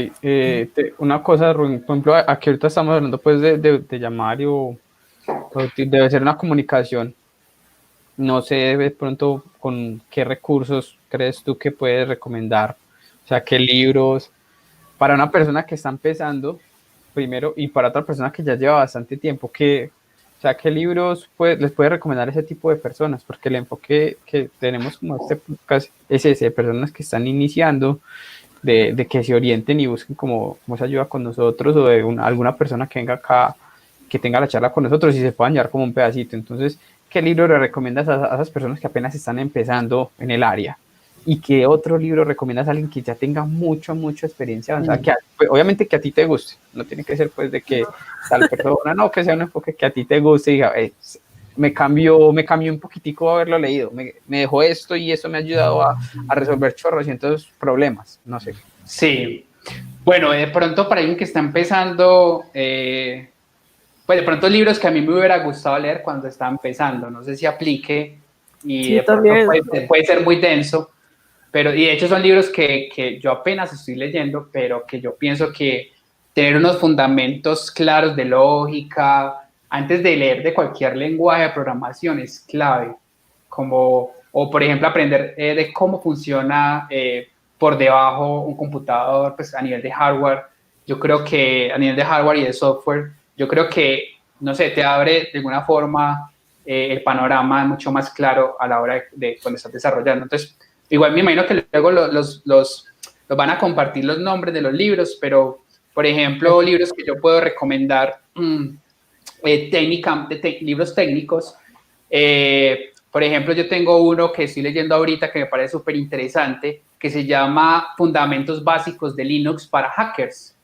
una cosa, Rubén, por ejemplo, aquí ahorita estamos hablando pues de llamar debe ser una comunicación. No sé de pronto con qué recursos crees tú que puedes recomendar, o sea, qué libros, para una persona que está empezando primero y para otra persona que ya lleva bastante tiempo, o sea, qué libros les puede recomendar ese tipo de personas, porque el enfoque que tenemos como este podcast es ese, de personas que están iniciando, de que se orienten y busquen como esa ayuda con nosotros o de alguna persona que venga acá, que tenga la charla con nosotros y se puedan llevar como un pedacito. Entonces, ¿qué libro le recomiendas a esas personas que apenas están empezando en el área? ¿Y qué otro libro recomiendas a alguien que ya tenga mucha experiencia avanzada? Que, pues, obviamente que a ti te guste, no tiene que ser pues de que tal persona, no, que sea un enfoque que a ti te guste y diga, me cambió un poquitico haberlo leído, me dejó esto y eso me ha ayudado a resolver chorrocientos problemas, no sé. Sí, bueno, de pronto para alguien que está empezando, pues de pronto libros que a mí me hubiera gustado leer cuando estaba empezando, no sé si aplique y Sí, de pronto también. puede ser muy denso, pero y de hecho son libros que yo apenas estoy leyendo, pero que yo pienso que tener unos fundamentos claros de lógica antes de leer de cualquier lenguaje de programación es clave, como, o por ejemplo aprender de cómo funciona por debajo un computador, pues a nivel de hardware, yo creo que a nivel de hardware y de software, yo creo que, no sé, te abre de alguna forma el panorama mucho más claro a la hora de cuando estás desarrollando. Entonces, igual me imagino que luego los van a compartir los nombres de los libros, pero, por ejemplo, libros que yo puedo recomendar, libros técnicos, por ejemplo, yo tengo uno que estoy leyendo ahorita que me parece súper interesante, que se llama Fundamentos Básicos de Linux para Hackers,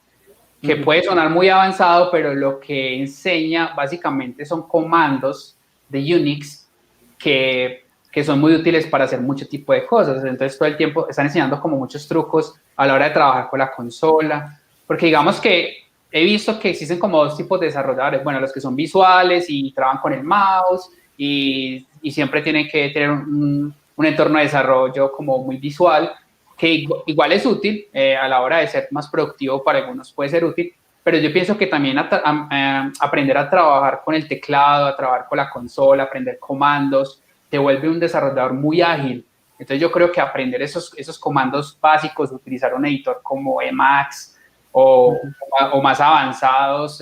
que puede sonar muy avanzado, pero lo que enseña básicamente son comandos de Unix que son muy útiles para hacer mucho tipo de cosas. Entonces, todo el tiempo están enseñando como muchos trucos a la hora de trabajar con la consola, porque digamos que he visto que existen como dos tipos de desarrolladores, bueno, los que son visuales y trabajan con el mouse y siempre tienen que tener un entorno de desarrollo como muy visual, que igual es útil a la hora de ser más productivo para algunos puede ser útil, pero yo pienso que también aprender a trabajar con el teclado, a trabajar con la consola, aprender comandos, te vuelve un desarrollador muy ágil. Entonces yo creo que aprender esos comandos básicos, utilizar un editor como Emacs o más avanzados.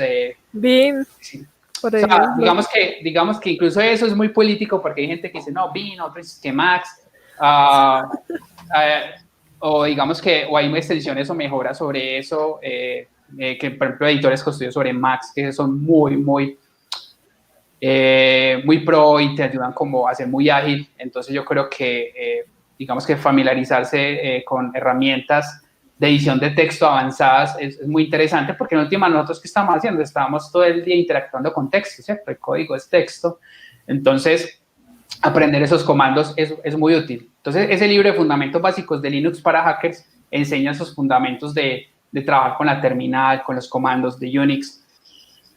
Bean, Sí. por O sea, ejemplo. digamos que incluso eso es muy político porque hay gente que dice, no, Bean, otro es que Emacs. O digamos que o hay extensiones o mejoras sobre eso, que por ejemplo editores construidos sobre Max, que son muy pro y te ayudan como a ser muy ágil. Entonces yo creo que digamos que familiarizarse con herramientas de edición de texto avanzadas es muy interesante porque en última nosotros ¿qué estamos haciendo? Estamos todo el día interactuando con texto, ¿cierto? El código es texto. Entonces aprender esos comandos es muy útil. Entonces, ese libro de Fundamentos Básicos de Linux para Hackers enseña esos fundamentos de trabajar con la terminal, con los comandos de Unix.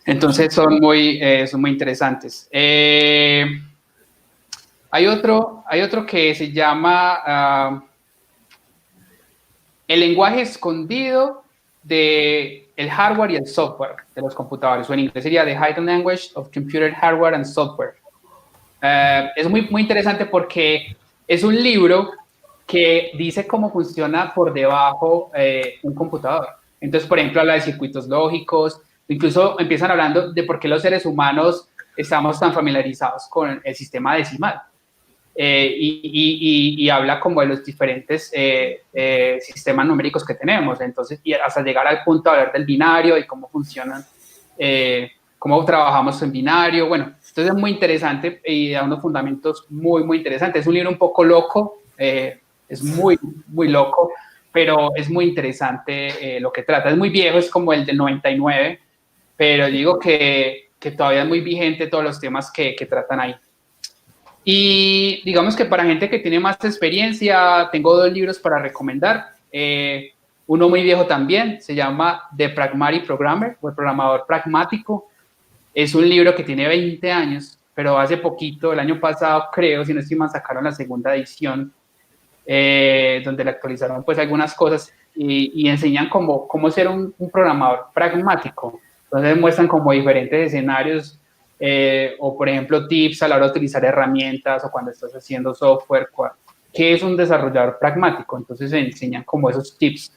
Entonces, son muy interesantes. Hay otro que se llama el lenguaje escondido de el hardware y el software de los computadores, o en inglés sería The Hidden Language of Computer Hardware and Software. Es muy, muy interesante porque es un libro que dice cómo funciona por debajo un computador. Entonces, por ejemplo, habla de circuitos lógicos, incluso empiezan hablando de por qué los seres humanos estamos tan familiarizados con el sistema decimal. Y habla como de los diferentes sistemas numéricos que tenemos, entonces, y hasta llegar al punto de hablar del binario y cómo funcionan, cómo trabajamos en binario, bueno, entonces es muy interesante y da unos fundamentos muy, muy interesantes. Es un libro un poco loco, es muy, muy loco, pero es muy interesante lo que trata. Es muy viejo, es como el del 99, pero digo que todavía es muy vigente todos los temas que tratan ahí. Y digamos que para gente que tiene más experiencia, tengo 2 libros para recomendar. Uno muy viejo también, se llama The Pragmatic Programmer, o el programador pragmático. Es un libro que tiene 20 años, pero hace poquito, el año pasado, creo, si no estoy mal, sacaron la segunda edición, donde le actualizaron pues algunas cosas y enseñan cómo ser un programador pragmático. Entonces muestran como diferentes escenarios, o por ejemplo tips a la hora de utilizar herramientas o cuando estás haciendo software, qué es un desarrollador pragmático. Entonces enseñan como esos tips.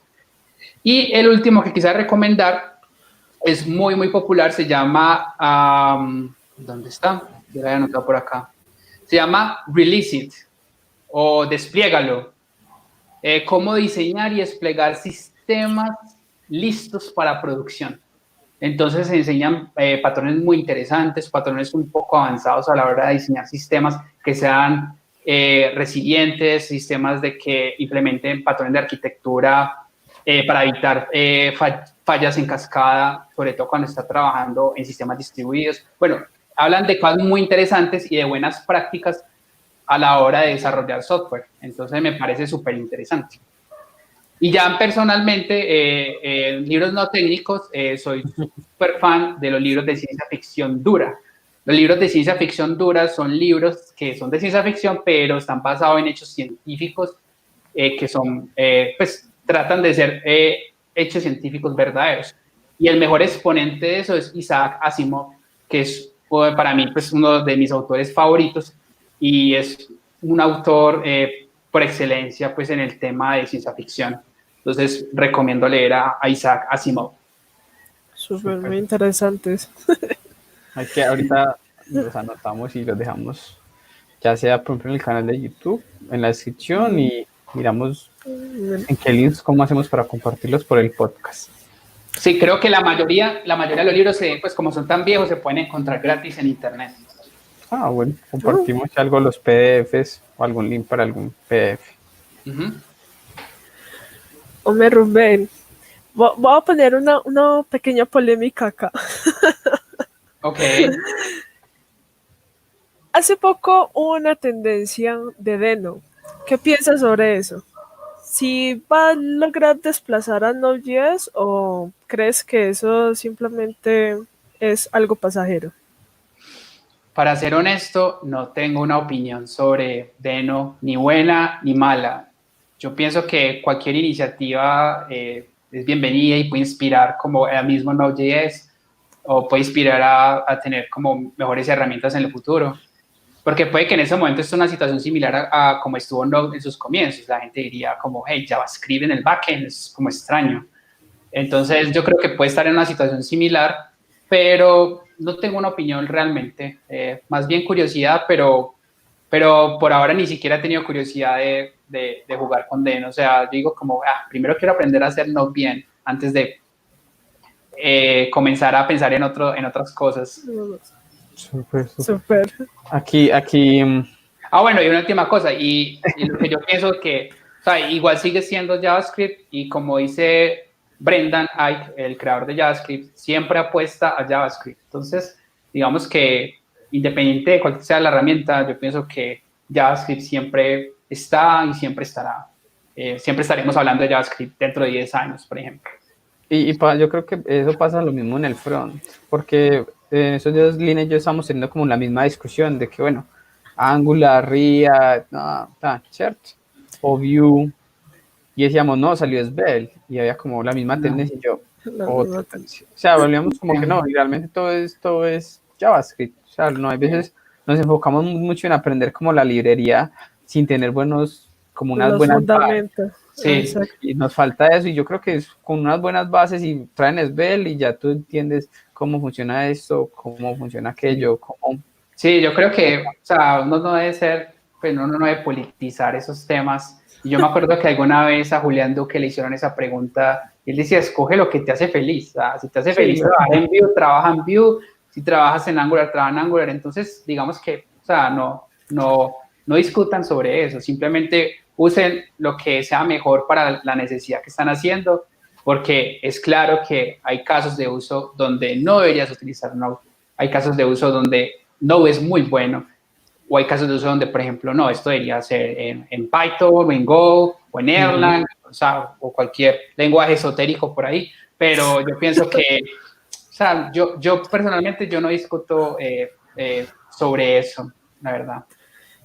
Y el último que quisiera recomendar es muy, muy popular, se llama, ¿dónde está? Yo lo había anotado por acá. Se llama Release It o Despliégalo. Cómo diseñar y desplegar sistemas listos para producción. Entonces se enseñan patrones muy interesantes, patrones un poco avanzados a la hora de diseñar sistemas que sean resilientes, sistemas de que implementen patrones de arquitectura para evitar fallas en cascada, sobre todo cuando está trabajando en sistemas distribuidos. Bueno, hablan de cosas muy interesantes y de buenas prácticas a la hora de desarrollar software. Entonces me parece súper interesante. Y ya personalmente, libros no técnicos, soy súper fan de los libros de ciencia ficción dura. Los libros de ciencia ficción dura son libros que son de ciencia ficción, pero están basados en hechos científicos que son, pues, tratan de ser hechos científicos verdaderos. Y el mejor exponente de eso es Isaac Asimov, que es para mí pues, uno de mis autores favoritos y es un autor por excelencia pues, en el tema de ciencia ficción. Entonces, recomiendo leer a Isaac Asimov. Súper, muy interesantes. Hay que ahorita los anotamos y los dejamos, ya sea por ejemplo en el canal de YouTube, en la descripción, y miramos en qué links, cómo hacemos para compartirlos por el podcast. Sí, creo que la mayoría de los libros, pues como son tan viejos, se pueden encontrar gratis en internet. Ah, bueno, compartimos algo, los PDFs o algún link para algún PDF. Hombre, Rubén, voy a poner una pequeña polémica acá. Ok. Hace poco hubo una tendencia de Deno. ¿Qué piensas sobre eso? ¿Si va a lograr desplazar a Node.js o crees que eso simplemente es algo pasajero? Para ser honesto, no tengo una opinión sobre Deno, ni buena ni mala. Yo pienso que cualquier iniciativa es bienvenida y puede inspirar como el mismo Node.js o puede inspirar a tener como mejores herramientas en el futuro. Porque puede que en ese momento esté una situación similar a como estuvo Node en sus comienzos. La gente diría como, hey, JavaScript en el backend es como extraño. Entonces yo creo que puede estar en una situación similar, pero no tengo una opinión realmente. Más bien curiosidad, pero por ahora ni siquiera he tenido curiosidad de jugar con Deno. O sea, digo como, primero quiero aprender a hacer Node bien antes de comenzar a pensar en otras cosas. Súper. Aquí. Bueno, y una última cosa, y lo que yo pienso que, o sea, igual sigue siendo JavaScript, y como dice Brendan Eich, el creador de JavaScript, siempre apuesta a JavaScript. Entonces, digamos que independiente de cuál sea la herramienta, yo pienso que JavaScript siempre está y siempre estará. Siempre estaremos hablando de JavaScript dentro de 10 años, por ejemplo. Yo creo que eso pasa lo mismo en el front, porque en esos días Lina y yo estamos teniendo como la misma discusión de que, bueno, Angular, React, no, ¿cierto? O Vue, y decíamos, no, salió Svelte, y había como la misma tendencia, y yo, otra tendencia. O sea, volvíamos como que no, y realmente todo es JavaScript. O sea, no, hay veces nos enfocamos mucho en aprender como la librería sin tener como unas Los buenas bases. fundamentos. Sí. Y nos falta eso, y yo creo que es con unas buenas bases y traen Svelte y ya tú entiendes cómo funciona esto, cómo funciona aquello, cómo... Sí, yo creo que, o sea, uno no debe ser, pues uno no debe politizar esos temas. Y yo me acuerdo que alguna vez a Julián Duque le hicieron esa pregunta, y él decía, escoge lo que te hace feliz. O sea, si te hace feliz trabajar en Vue, trabaja en Vue. Si trabajas en Angular, trabaja en Angular. Entonces, digamos que, o sea, no discutan sobre eso. Simplemente usen lo que sea mejor para la necesidad que están haciendo, porque es claro que hay casos de uso donde no deberías utilizar Node. Hay casos de uso donde Node es muy bueno, o hay casos de uso donde, por ejemplo, no, esto debería ser en Python, o en Go, o en Erlang, o sea, o cualquier lenguaje esotérico por ahí, pero yo pienso que, o sea, yo personalmente, yo no discuto sobre eso, la verdad.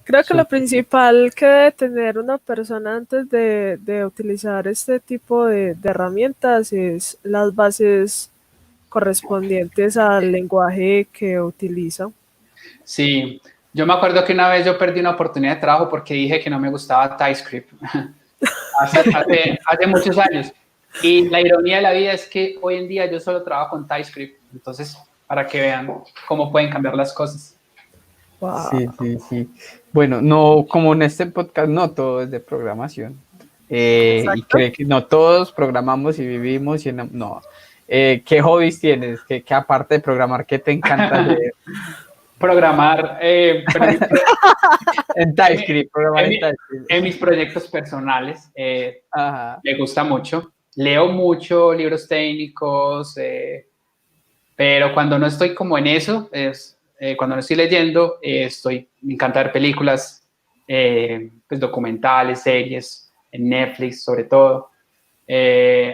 Creo que lo principal que debe tener una persona antes de utilizar este tipo de herramientas es las bases correspondientes al lenguaje que utiliza. Sí, yo me acuerdo que una vez yo perdí una oportunidad de trabajo porque dije que no me gustaba TypeScript hace muchos años. Y la ironía de la vida es que hoy en día yo solo trabajo con TypeScript. Entonces, para que vean cómo pueden cambiar las cosas. Wow. Sí. Bueno, no, como en este podcast no todo es de programación. Y creo que no todos programamos y vivimos. No. ¿Qué hobbies tienes? ¿Qué aparte de programar, qué te encanta hacer? Programar en TypeScript, en mis proyectos personales. Me gusta mucho. Leo mucho libros técnicos, pero cuando no estoy como en eso, cuando no estoy leyendo, me encanta ver películas, pues documentales, series, en Netflix sobre todo.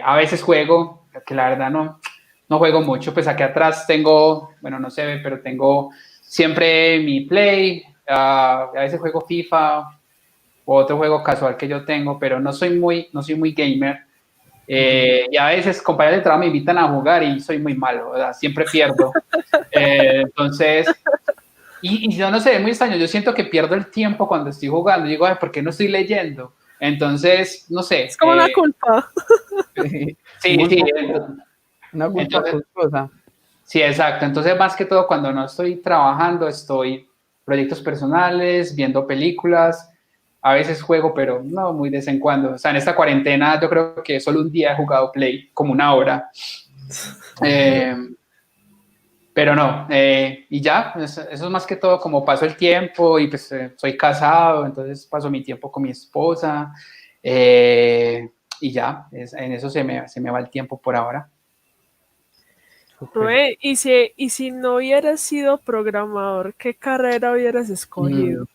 A veces juego, que la verdad no juego mucho, pues aquí atrás tengo, bueno, no se ve, pero tengo siempre mi Play, a veces juego FIFA o otro juego casual que yo tengo, pero no soy muy gamer. Y a veces compañeros de trabajo me invitan a jugar y soy muy malo, ¿verdad? Siempre pierdo. Entonces, y yo no sé, es muy extraño, yo siento que pierdo el tiempo cuando estoy jugando. Digo, ay, ¿por qué no estoy leyendo? Entonces, no sé. Es como una culpa. Sí. Una culpa culposa. Sí, exacto. Entonces, más que todo, cuando no estoy trabajando, estoy proyectos personales, viendo películas. A veces juego, pero no muy de vez en cuando. O sea, en esta cuarentena yo creo que solo un día he jugado Play, como una hora. Pero no, y ya, eso es más que todo como paso el tiempo y pues soy casado, entonces paso mi tiempo con mi esposa y ya, en eso se me va el tiempo por ahora. Okay. ¿Y si no hubieras sido programador, qué carrera hubieras escogido?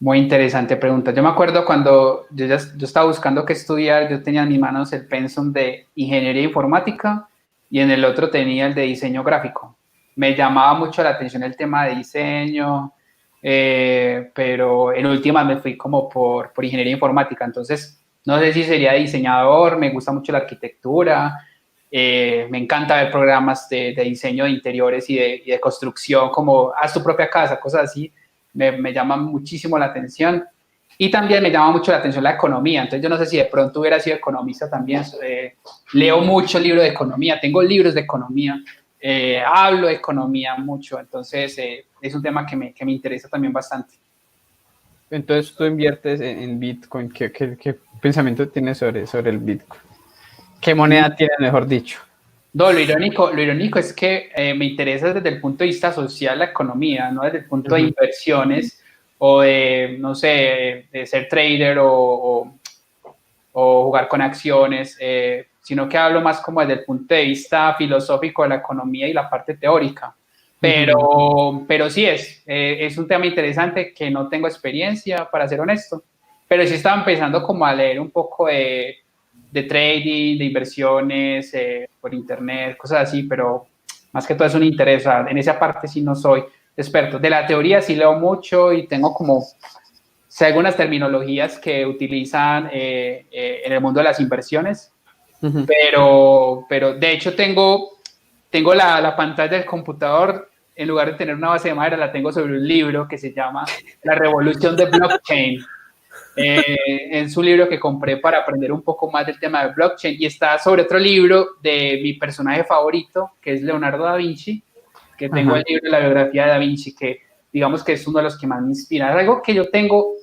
Muy interesante pregunta. Yo me acuerdo cuando yo estaba buscando qué estudiar, yo tenía en mis manos el pensum de ingeniería informática y en el otro tenía el de diseño gráfico. Me llamaba mucho la atención el tema de diseño, pero en última me fui como por ingeniería informática. Entonces, no sé si sería diseñador, me gusta mucho la arquitectura, me encanta ver programas de diseño de interiores y de construcción, como haz tu propia casa, cosas así. Me llama muchísimo la atención. Y también me llama mucho la atención la economía. Entonces, yo no sé si de pronto hubiera sido economista también. Leo mucho libros de economía, tengo libros de economía, hablo de economía mucho. Entonces, es un tema que me interesa también bastante. Entonces, tú inviertes en Bitcoin. ¿Qué pensamiento tienes sobre el Bitcoin? ¿Qué moneda tienes, mejor dicho? No, lo irónico es que me interesa desde el punto de vista social la economía, no desde el punto de inversiones o de, no sé, de ser trader o jugar con acciones, sino que hablo más como desde el punto de vista filosófico de la economía y la parte teórica. Pero sí es un tema interesante que no tengo experiencia, para ser honesto, pero sí estaba empezando como a leer un poco de trading, de inversiones por internet, cosas así, pero más que todo es un interés. En esa parte sí no soy experto. De la teoría sí leo mucho y tengo como sé algunas terminologías que utilizan en el mundo de las inversiones, pero de hecho tengo la pantalla del computador, en lugar de tener una base de madera, la tengo sobre un libro que se llama La Revolución de Blockchain. Es un libro que compré para aprender un poco más del tema de blockchain, y está sobre otro libro de mi personaje favorito, que es Leonardo da Vinci, que tengo el libro de la biografía de da Vinci, que digamos que es uno de los que más me inspira. Algo que yo tengo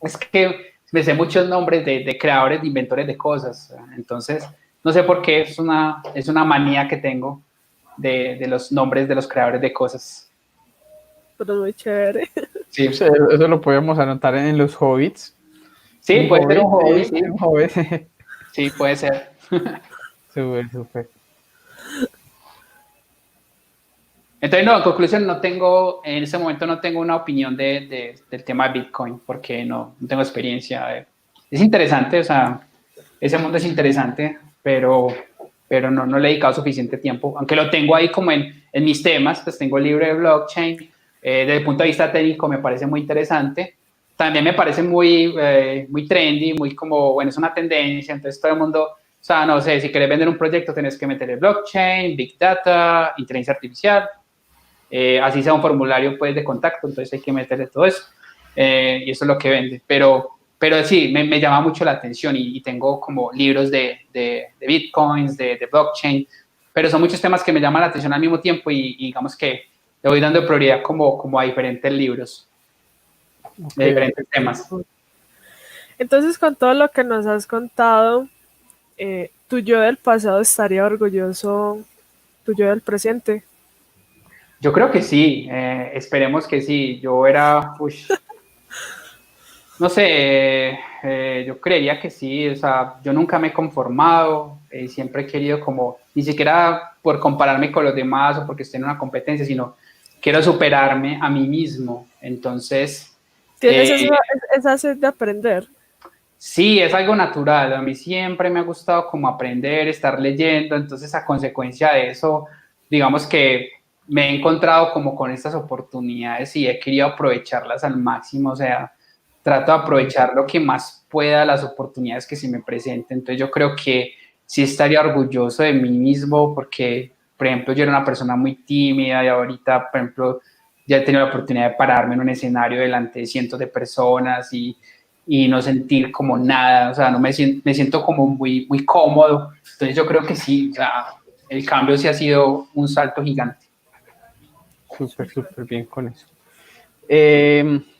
es que me sé muchos nombres de creadores, de inventores de cosas, entonces no sé por qué, es una manía que tengo de los nombres de los creadores de cosas. Pero muy chévere. Sí, Eso lo podemos anotar en los hobbits. sí, puede ser un hobby, sí. Un hobbit. Sí, puede ser. Súper, súper. Entonces, no, en conclusión, en ese momento no tengo una opinión del tema de Bitcoin, porque no tengo experiencia. Es interesante, o sea, ese mundo es interesante, pero no le he dedicado suficiente tiempo, aunque lo tengo ahí como en mis temas, pues tengo el libro de blockchain, desde el punto de vista técnico me parece muy interesante, también me parece muy trendy, muy como, bueno, es una tendencia, entonces todo el mundo, o sea, no sé, si quieres vender un proyecto tenés que meterle blockchain, big data, inteligencia artificial, así sea un formulario pues de contacto, entonces hay que meterle todo eso, y eso es lo que vende, pero sí, me llama mucho la atención, y tengo como libros de bitcoins, de blockchain, pero son muchos temas que me llaman la atención al mismo tiempo, y digamos que le voy dando prioridad como a diferentes libros, de diferentes temas. Entonces, con todo lo que nos has contado, tu yo del pasado estaría orgulloso, tu yo del presente. Yo creo que sí, esperemos que sí. Yo era, no sé, yo creería que sí, o sea, yo nunca me he conformado, siempre he querido como, ni siquiera por compararme con los demás o porque esté en una competencia, sino quiero superarme a mí mismo. Entonces, ¿Tienes esa sed de aprender? sí, es algo natural. A mí siempre me ha gustado como aprender, estar leyendo. Entonces, a consecuencia de eso, digamos que me he encontrado como con estas oportunidades y he querido aprovecharlas al máximo. O sea, trato de aprovechar lo que más pueda, las oportunidades que se me presenten. Entonces, yo creo que sí estaría orgulloso de mí mismo porque, por ejemplo, yo era una persona muy tímida y ahorita, por ejemplo, ya he tenido la oportunidad de pararme en un escenario delante de cientos de personas y no sentir como nada, o sea, no me siento como muy, muy cómodo. Entonces yo creo que sí, o sea, el cambio sí ha sido un salto gigante. Súper, súper bien con eso.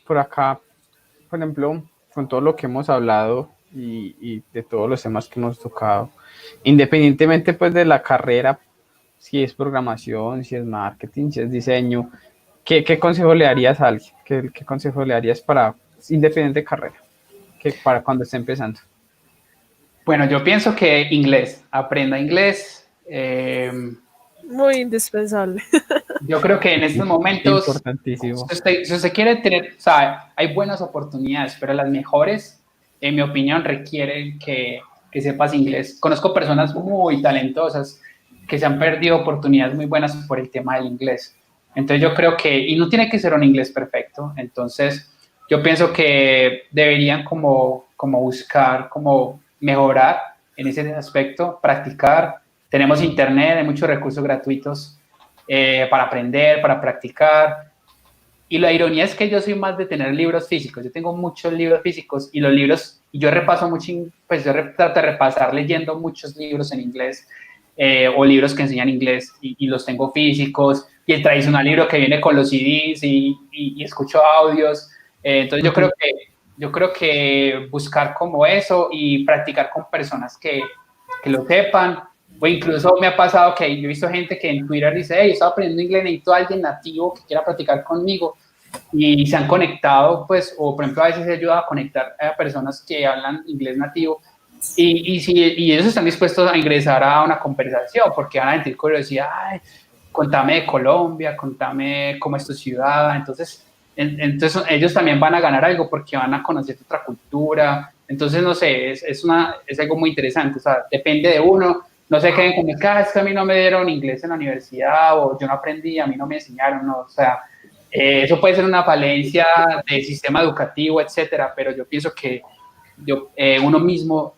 Por acá, por ejemplo, con todo lo que hemos hablado y de todos los temas que hemos tocado, independientemente pues de la carrera, si es programación, si es marketing, si es diseño, ¿qué consejo le darías a alguien? ¿Qué consejo le darías para independiente de carrera? Que para cuando esté empezando. Bueno, yo pienso que inglés, aprenda inglés. Muy indispensable. Yo creo que en estos momentos, Importantísimo. si usted quiere tener, o sea, hay buenas oportunidades, pero las mejores, en mi opinión, requieren que sepas inglés. Conozco personas muy talentosas que se han perdido oportunidades muy buenas por el tema del inglés. Entonces yo creo que, y no tiene que ser un inglés perfecto, entonces yo pienso que deberían como buscar, como mejorar en ese aspecto, practicar. Tenemos internet, hay muchos recursos gratuitos para aprender, para practicar. Y la ironía es que yo soy más de tener libros físicos. Yo tengo muchos libros físicos y los libros, y yo repaso mucho, pues yo trato de repasar leyendo muchos libros en inglés o libros que enseñan inglés y los tengo físicos. Y el tradicional libro que viene con los CDs y escucho audios. Entonces yo creo que buscar como eso y practicar con personas que lo sepan. O incluso me ha pasado que yo he visto gente que en Twitter dice, hey, estoy aprendiendo inglés, necesito a alguien nativo que quiera practicar conmigo. Y se han conectado, pues, o por ejemplo, a veces ayuda a conectar a personas que hablan inglés nativo. Y ellos están dispuestos a ingresar a una conversación porque van a sentir curiosidad, ay, contame de Colombia, contame cómo es tu ciudad. Entonces ellos también van a ganar algo porque van a conocer otra cultura. Entonces, no sé, es algo muy interesante. O sea, depende de uno. No se queden como, es que a mí no me dieron inglés en la universidad o yo no aprendí, a mí no me enseñaron. No, o sea, Eso puede ser una falencia del sistema educativo, etcétera, pero yo pienso que uno mismo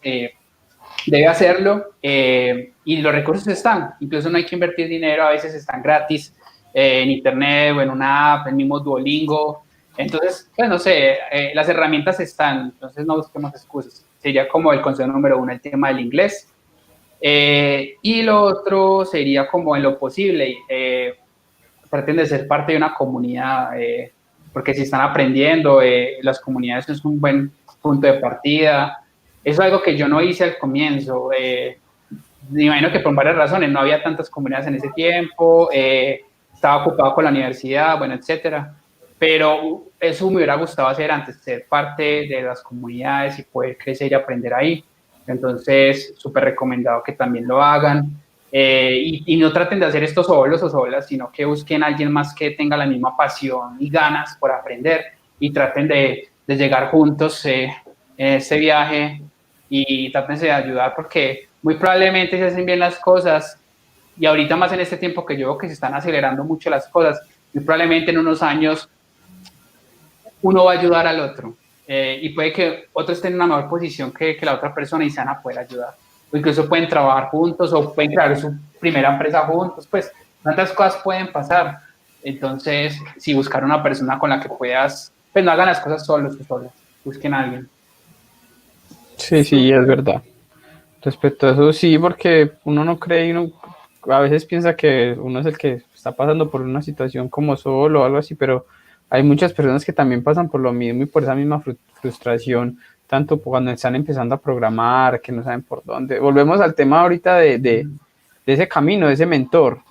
debe hacerlo y los recursos están, incluso no hay que invertir dinero, a veces están gratis en internet o en una app, el mismo Duolingo, entonces, pues no sé, las herramientas están, entonces no busquemos excusas, sería como el consejo número 1, el tema del inglés, y lo otro sería como en lo posible, traten de ser parte de una comunidad, porque si están aprendiendo, las comunidades es un buen punto de partida. Eso es algo que yo no hice al comienzo. Me imagino que por varias razones no había tantas comunidades en ese tiempo, estaba ocupado con la universidad, bueno, etcétera. Pero eso me hubiera gustado hacer antes, ser parte de las comunidades y poder crecer y aprender ahí. Entonces, súper recomendado que también lo hagan. Y no traten de hacer esto solos o solas, sino que busquen a alguien más que tenga la misma pasión y ganas por aprender y traten de llegar juntos en este viaje y traten de ayudar porque muy probablemente se hacen bien las cosas y ahorita más en este tiempo que yo veo que se están acelerando mucho las cosas, muy probablemente en unos años uno va a ayudar al otro y puede que otro esté en una mejor posición que la otra persona y se van a poder ayudar. O incluso pueden trabajar juntos o pueden crear su primera empresa juntos, pues tantas cosas pueden pasar. Entonces, si buscar una persona con la que puedas, pues no hagan las cosas solos o solas, busquen a alguien. Sí, sí, es verdad. Respecto a eso, sí, porque uno no cree y uno a veces piensa que uno es el que está pasando por una situación como solo o algo así, pero hay muchas personas que también pasan por lo mismo y por esa misma frustración, tanto cuando están empezando a programar, que no saben por dónde. Volvemos al tema ahorita de ese camino, de ese mentor,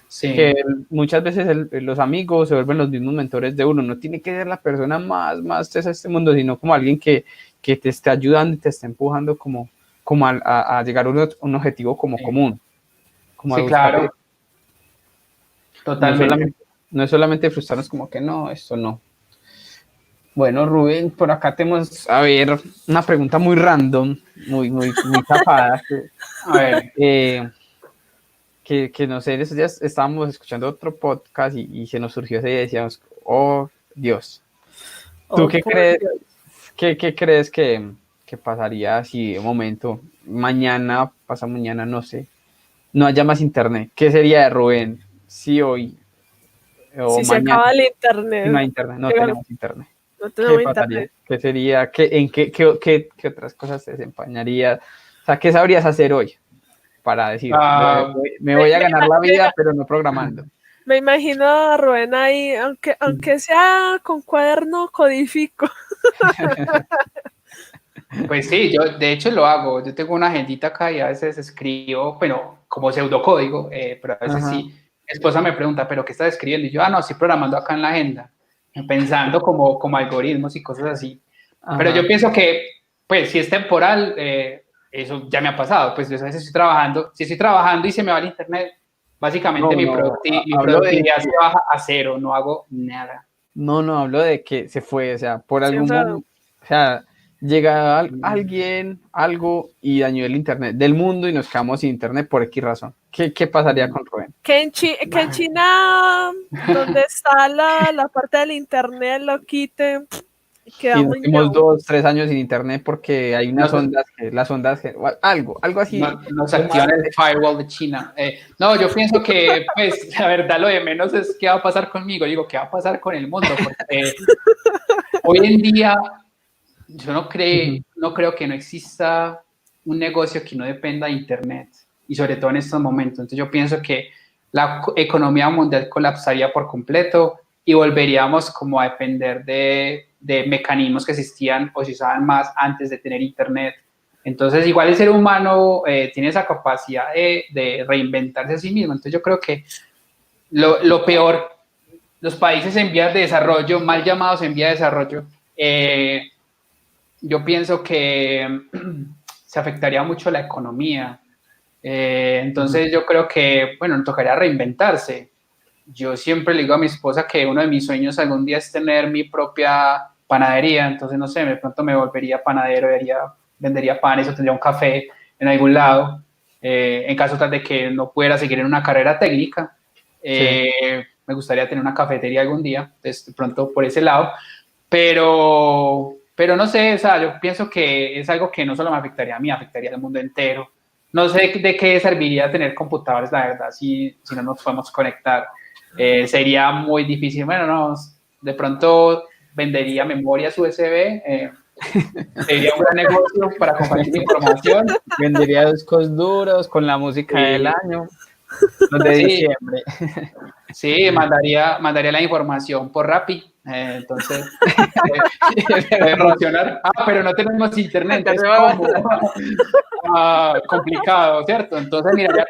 Sí. que muchas veces los amigos se vuelven los mismos mentores de uno. No tiene que ser la persona más de este mundo, sino como alguien que te esté ayudando y te esté empujando como a llegar a un objetivo como Sí. común. Como Sí, claro. Totalmente. No es solamente frustrarnos como que no, esto no. Bueno, Rubén, por acá tenemos, a ver, una pregunta muy random, muy tapada. A ver. Que no sé, esos días estábamos escuchando otro podcast y se nos surgió esa idea y decíamos, oh Dios, ¿tú qué crees? ¿Qué crees que pasaría si de un momento, mañana, pasado mañana, no sé, no haya más internet? ¿Qué sería de Rubén si hoy o si mañana se acaba el internet? si no hay internet, no tenemos internet? No ¿Qué tenemos pasaría? internet. ¿Qué sería? ¿Qué otras cosas te desempeñarías? O sea, ¿qué sabrías hacer hoy para decir, me voy a ganar la vida, pero no programando? Me imagino a Rubén ahí, aunque sea con cuaderno, codifico. Pues sí, yo de hecho lo hago. Yo tengo una agendita acá y a veces escribo, bueno, como pseudocódigo, pero a veces sí. Mi esposa me pregunta, ¿pero qué estás escribiendo? Y yo, no, estoy programando acá en la agenda, pensando como algoritmos y cosas así. Ajá. Pero yo pienso que, pues, si es temporal, eso ya me ha pasado. Pues yo a veces estoy trabajando, si estoy trabajando y se me va el internet, básicamente mi productividad se baja a cero, no hago nada. No, hablo de que se fue, o sea, por algún momento, o sea, llega alguien, algo y dañó el internet del mundo y nos quedamos sin internet por X razón. ¿Qué pasaría con Rubén? Que en China, donde está la parte del internet, lo quiten. Y nos quedamos 2, 3 años sin internet porque hay unas ondas, algo así. Nos activan el firewall de China. No, yo pienso que, pues, la verdad, lo de menos es qué va a pasar conmigo. Digo, ¿qué va a pasar con el mundo? Porque hoy en día yo no creo que no exista un negocio que no dependa de internet y sobre todo en estos momentos. Entonces yo pienso que la economía mundial colapsaría por completo y volveríamos como a depender de mecanismos que existían o se usaban más antes de tener internet. Entonces igual el ser humano tiene esa capacidad de reinventarse a sí mismo. Entonces yo creo que lo peor, los países en vías de desarrollo, mal llamados en vías de desarrollo, yo pienso que se afectaría mucho la economía. Entonces yo creo que, bueno, nos tocaría reinventarse. Yo siempre le digo a mi esposa que uno de mis sueños algún día es tener mi propia panadería, entonces no sé, de pronto me volvería panadero, vendería panes o tendría un café en algún lado, en caso tal de que no pudiera seguir en una carrera técnica. Sí. me gustaría tener una cafetería algún día, entonces de pronto por ese lado, pero no sé, o sea, yo pienso que es algo que no solo me afectaría a mí, afectaría al mundo entero. No sé de qué serviría tener computadores, la verdad, si no nos podemos conectar. Sería muy difícil. Bueno, no, de pronto vendería memorias USB, sería un gran negocio para compartir información. Vendería discos duros con la música del año, los de diciembre. Sí, mandaría la información por Rappi. Entonces, puede funcionar. Pero no tenemos internet, es complicado, ¿cierto? Entonces, mira,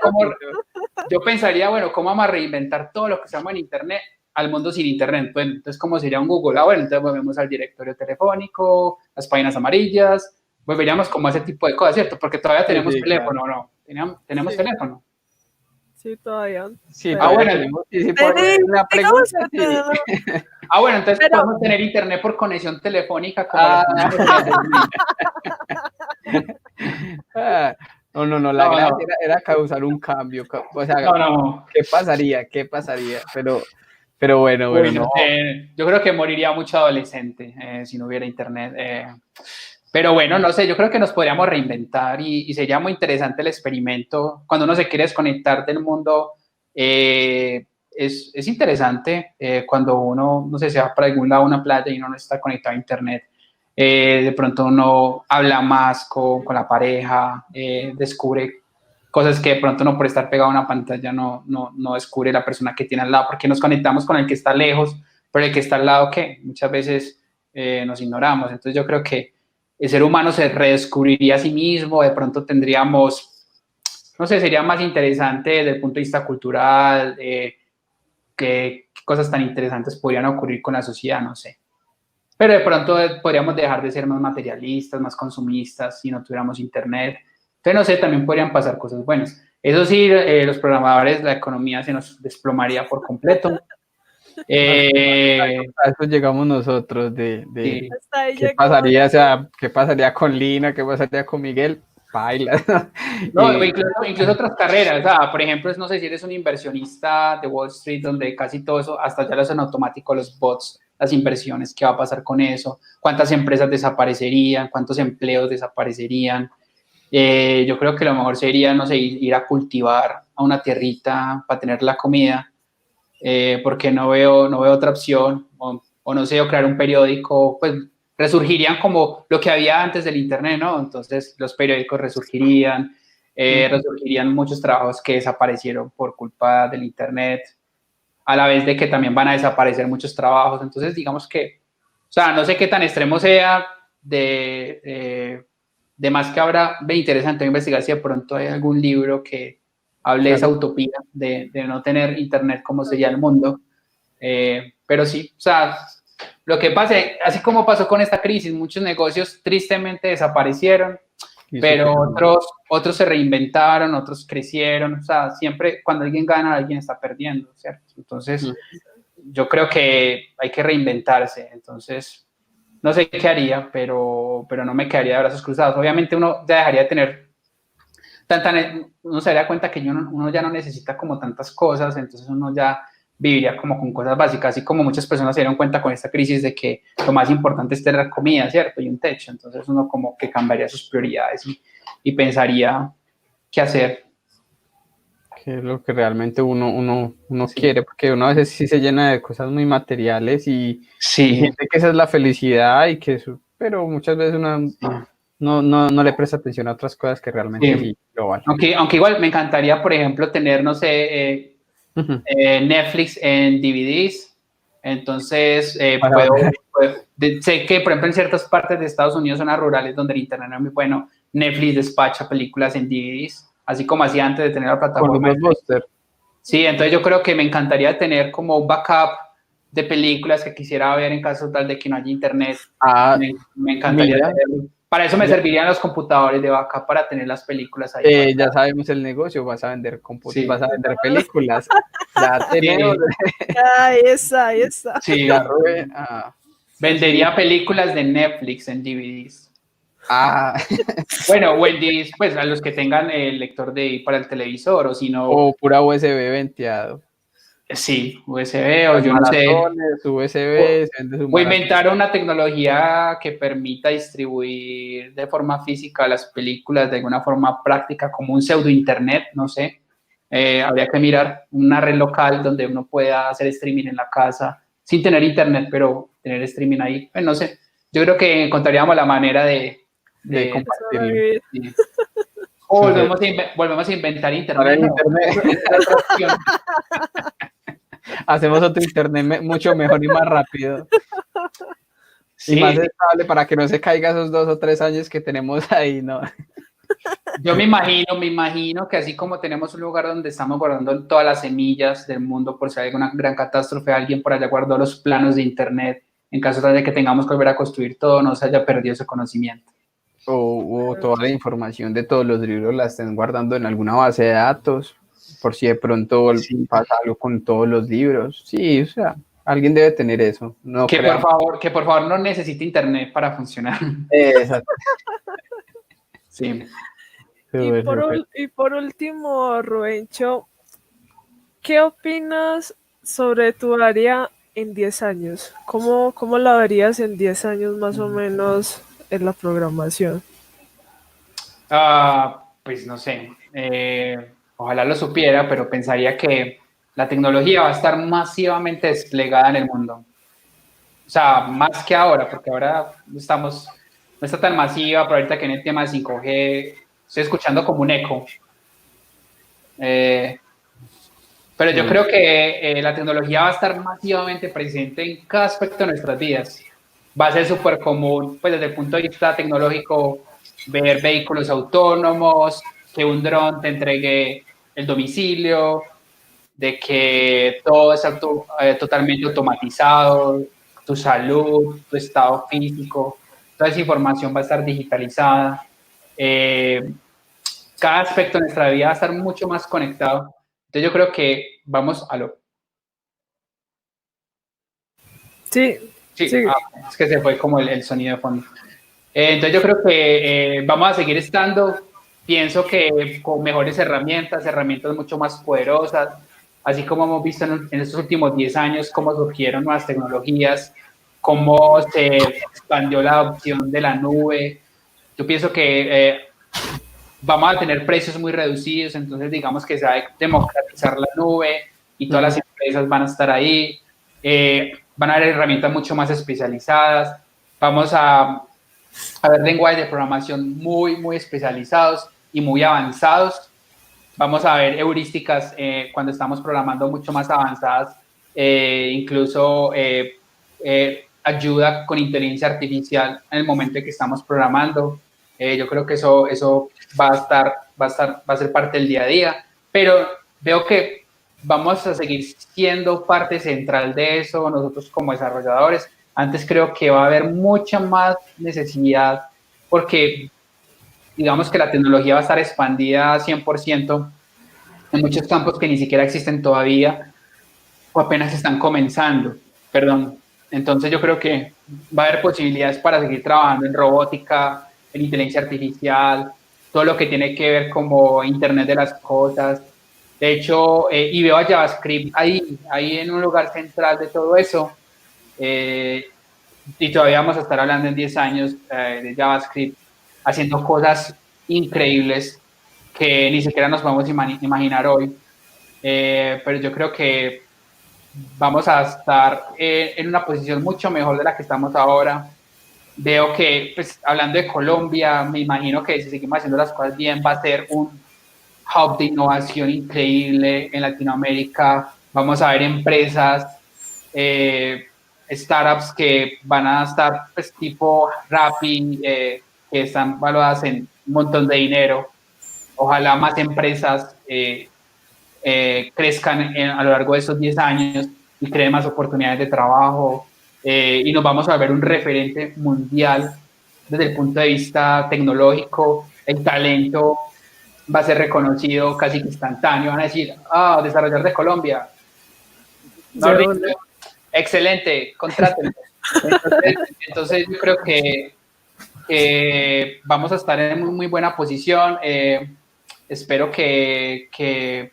yo pensaría, bueno, ¿cómo vamos a reinventar todo lo que se llama en internet al mundo sin internet? Pues, entonces, ¿cómo sería un Google? Bueno, entonces volvemos al directorio telefónico, las páginas amarillas, volveríamos como a ese tipo de cosas, ¿cierto? Porque todavía tenemos teléfono, claro. ¿No? ¿Tenemos teléfono? Sí, todavía. Sí, bueno, una pregunta. Bueno, entonces podemos tener internet por conexión telefónica como No, la gracia era causar un cambio. O sea, ¿qué pasaría? Pero bueno, no. Yo creo que moriría mucho adolescente si no hubiera internet. Pero bueno, no sé, yo creo que nos podríamos reinventar y sería muy interesante el experimento. Cuando uno se quiere desconectar del mundo, es interesante cuando uno, no sé, se va para algún lado a una playa y uno no está conectado a internet. De pronto uno habla más con la pareja, descubre cosas que de pronto no por estar pegado a una pantalla no descubre la persona que tiene al lado, porque nos conectamos con el que está lejos, pero el que está al lado que muchas veces nos ignoramos. Entonces yo creo que el ser humano se redescubriría a sí mismo, de pronto tendríamos, no sé, sería más interesante desde el punto de vista cultural, qué cosas tan interesantes podrían ocurrir con la sociedad, no sé. Pero de pronto podríamos dejar de ser más materialistas, más consumistas si no tuviéramos internet. Entonces, no sé, también podrían pasar cosas buenas. Eso sí, los programadores, la economía se nos desplomaría por completo. A eso llegamos nosotros sí. ¿Qué pasaría? O sea, ¿qué pasaría con Lina? ¿Qué pasaría con Miguel? Baila. No, incluso otras carreras, o sea, por ejemplo, no sé si eres un inversionista de Wall Street, donde casi todo eso, hasta ya lo hacen automático los bots, las inversiones, ¿qué va a pasar con eso? ¿Cuántas empresas desaparecerían? ¿Cuántos empleos desaparecerían? Yo creo que lo mejor sería, no sé, ir a cultivar a una tierrita para tener la comida, porque no veo otra opción, o no sé, o crear un periódico, pues resurgirían como lo que había antes del internet, ¿no? Entonces los periódicos resurgirían, resurgirían muchos trabajos que desaparecieron por culpa del internet, a la vez de que también van a desaparecer muchos trabajos. Entonces digamos que, o sea, no sé qué tan extremo sea de más que habrá, ve interesante investigar si de pronto hay algún libro que hable de esa utopía de no tener internet como sería el mundo. Pero sí, o sea, lo que pasa, así como pasó con esta crisis, muchos negocios tristemente desaparecieron, pero otros se reinventaron, otros crecieron, o sea, siempre cuando alguien gana, alguien está perdiendo, ¿cierto? Entonces, yo creo que hay que reinventarse, entonces, no sé qué haría, pero no me quedaría de brazos cruzados. Obviamente uno ya dejaría de tener uno se daría cuenta que uno ya no necesita como tantas cosas, entonces uno ya viviría como con cosas básicas, así como muchas personas se dieron cuenta con esta crisis de que lo más importante es tener comida, ¿cierto? Y un techo, entonces uno como que cambiaría sus prioridades y pensaría qué hacer. Que es lo que realmente uno quiere, porque uno a veces sí se llena de cosas muy materiales y siente que esa es la felicidad y que eso, pero muchas veces uno no le presta atención a otras cosas que realmente sí lo valen. Aunque igual me encantaría, por ejemplo, tener, no sé, Netflix en DVDs, entonces sé que, por ejemplo, en ciertas partes de Estados Unidos, zonas rurales donde el internet no es muy bueno, Netflix despacha películas en DVDs, así como hacía antes de tener la plataforma. Sí, entonces yo creo que me encantaría tener como un backup de películas que quisiera ver en caso tal de que no haya internet. Me encantaría tenerlo. Para eso me servirían los computadores de backup para tener las películas ahí. Ya sabemos el negocio, vas a vender computadores, vas a vender películas. Ya tenemos. Esa. Sí. Vendería películas de Netflix en DVDs. Bueno, o en DVDs, pues a los que tengan el lector para el televisor, o si no. O pura USB venteado. Sí, USB o yo no sé. USB, O inventar una tecnología que permita distribuir de forma física las películas de alguna forma práctica, como un pseudo internet, no sé. Habría que mirar una red local donde uno pueda hacer streaming en la casa sin tener internet, pero tener streaming ahí. Pues no sé. Yo creo que encontraríamos la manera de compartirlo. Sí. O volvemos a inventar internet. No. Internet. Hacemos otro internet mucho mejor y más rápido. Sí. Y más estable para que no se caiga esos 2 o 3 años que tenemos ahí, ¿no? Yo me imagino que así como tenemos un lugar donde estamos guardando todas las semillas del mundo por si hay alguna gran catástrofe, alguien por allá guardó los planos de internet en caso de que tengamos que volver a construir todo, no se haya perdido ese conocimiento. O toda la información de todos los libros la estén guardando en alguna base de datos, por si de pronto pasa algo con todos los libros. Sí, o sea, alguien debe tener eso. No que por favor no necesite internet para funcionar. Exacto. Sí. Y por último, Rubencho, ¿qué opinas sobre tu área en 10 años? ¿Cómo la verías en 10 años más o menos en la programación? Pues no sé, ojalá lo supiera, pero pensaría que la tecnología va a estar masivamente desplegada en el mundo. O sea, más que ahora, porque ahora no está tan masiva, pero ahorita que en el tema de 5G estoy escuchando como un eco. Pero yo creo que la tecnología va a estar masivamente presente en cada aspecto de nuestras vidas. Va a ser súper común, pues desde el punto de vista tecnológico, ver vehículos autónomos, que un dron te entregue el domicilio, de que todo es totalmente automatizado, tu salud, tu estado físico, toda esa información va a estar digitalizada. Cada aspecto de nuestra vida va a estar mucho más conectado. Entonces yo creo que vamos a lo... Sí. Es que se fue como el sonido de fondo. Entonces yo creo que vamos a seguir estando, pienso que con mejores herramientas mucho más poderosas, así como hemos visto en estos últimos 10 años cómo surgieron nuevas tecnologías, cómo se expandió la adopción de la nube. Yo pienso que vamos a tener precios muy reducidos, entonces digamos que se va a democratizar la nube y todas las empresas van a estar ahí, van a haber herramientas mucho más especializadas, vamos a ver lenguajes de programación muy, muy especializados y muy avanzados, vamos a ver heurísticas cuando estamos programando mucho más avanzadas, incluso ayuda con inteligencia artificial en el momento en que estamos programando. Yo creo que eso va a ser parte del día a día, pero veo que vamos a seguir siendo parte central de eso nosotros como desarrolladores. Antes creo que va a haber mucha más necesidad porque digamos que la tecnología va a estar expandida 100% en muchos campos que ni siquiera existen todavía o apenas están comenzando, perdón. Entonces yo creo que va a haber posibilidades para seguir trabajando en robótica, en inteligencia artificial, todo lo que tiene que ver como Internet de las cosas. De hecho, y veo a JavaScript ahí en un lugar central de todo eso. Y todavía vamos a estar hablando en 10 años de JavaScript, haciendo cosas increíbles que ni siquiera nos podemos imaginar hoy. Pero yo creo que vamos a estar en una posición mucho mejor de la que estamos ahora. Veo que, pues, hablando de Colombia, me imagino que si seguimos haciendo las cosas bien, va a ser un hub de innovación increíble en Latinoamérica. Vamos a ver empresas, startups que van a estar, pues, tipo Rappi, que están valuadas en un montón de dinero. Ojalá más empresas crezcan a lo largo de esos 10 años y creen más oportunidades de trabajo y nos vamos a ver un referente mundial desde el punto de vista tecnológico. El talento va a ser reconocido casi instantáneo. Van a decir, desarrollador de Colombia. No, excelente, contrátenlo. Entonces yo creo que vamos a estar en muy buena posición. Espero que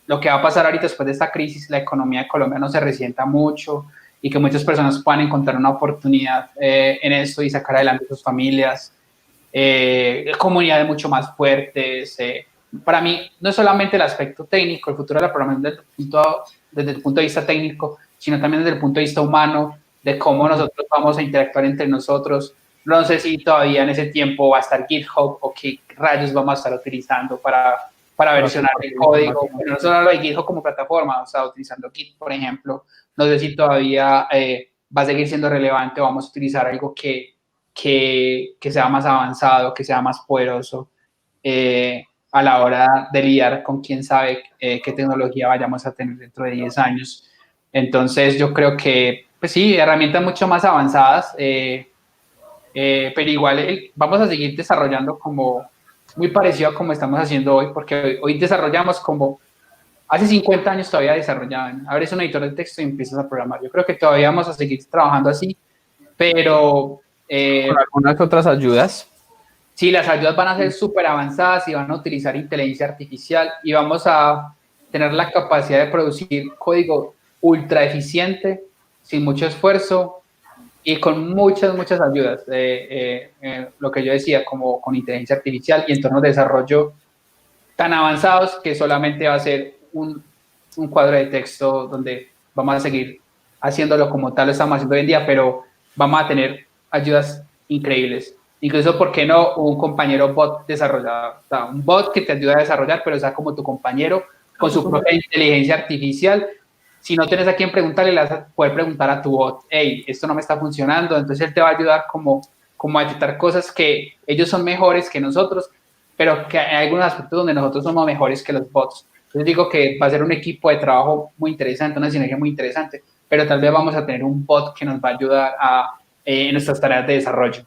lo que va a pasar ahorita después de esta crisis, la economía de Colombia no se resienta mucho y que muchas personas puedan encontrar una oportunidad en esto y sacar adelante sus familias, comunidades mucho más fuertes. Para mí, no es solamente el aspecto técnico, el futuro de la programación desde el punto de vista técnico, sino también desde el punto de vista humano, de cómo nosotros vamos a interactuar entre nosotros. No sé si todavía en ese tiempo va a estar GitHub o qué rayos vamos a estar utilizando para versionar el código. Pero no solo lo de GitHub como plataforma, o sea, utilizando Git, por ejemplo. No sé si todavía va a seguir siendo relevante o vamos a utilizar algo que sea más avanzado, que sea más poderoso a la hora de lidiar con quién sabe qué tecnología vayamos a tener dentro de 10 años. Entonces, yo creo que, pues sí, herramientas mucho más avanzadas, pero igual vamos a seguir desarrollando como muy parecido a como estamos haciendo hoy, porque hoy desarrollamos como hace 50 años todavía desarrollaban. Abres un editor de texto y empiezas a programar. Yo creo que todavía vamos a seguir trabajando así, pero con algunas otras ayudas. Sí, las ayudas van a ser súper avanzadas y van a utilizar inteligencia artificial y vamos a tener la capacidad de producir código ultra eficiente, sin mucho esfuerzo y con muchas ayudas. Lo que yo decía, como con inteligencia artificial y entornos de desarrollo tan avanzados que solamente va a ser un cuadro de texto donde vamos a seguir haciéndolo como tal lo estamos haciendo hoy en día, pero vamos a tener ayudas increíbles. Incluso, ¿por qué no un compañero bot desarrollador? O sea, un bot que te ayuda a desarrollar, pero sea como tu compañero con su propia inteligencia artificial. Si no tienes a quién preguntarle, le vas a poder preguntar a tu bot, hey, esto no me está funcionando. Entonces, él te va a ayudar como a detectar cosas que ellos son mejores que nosotros, pero que hay algunos aspectos donde nosotros somos mejores que los bots. Entonces, digo que va a ser un equipo de trabajo muy interesante, una sinergia muy interesante, pero tal vez vamos a tener un bot que nos va a ayudar en nuestras tareas de desarrollo.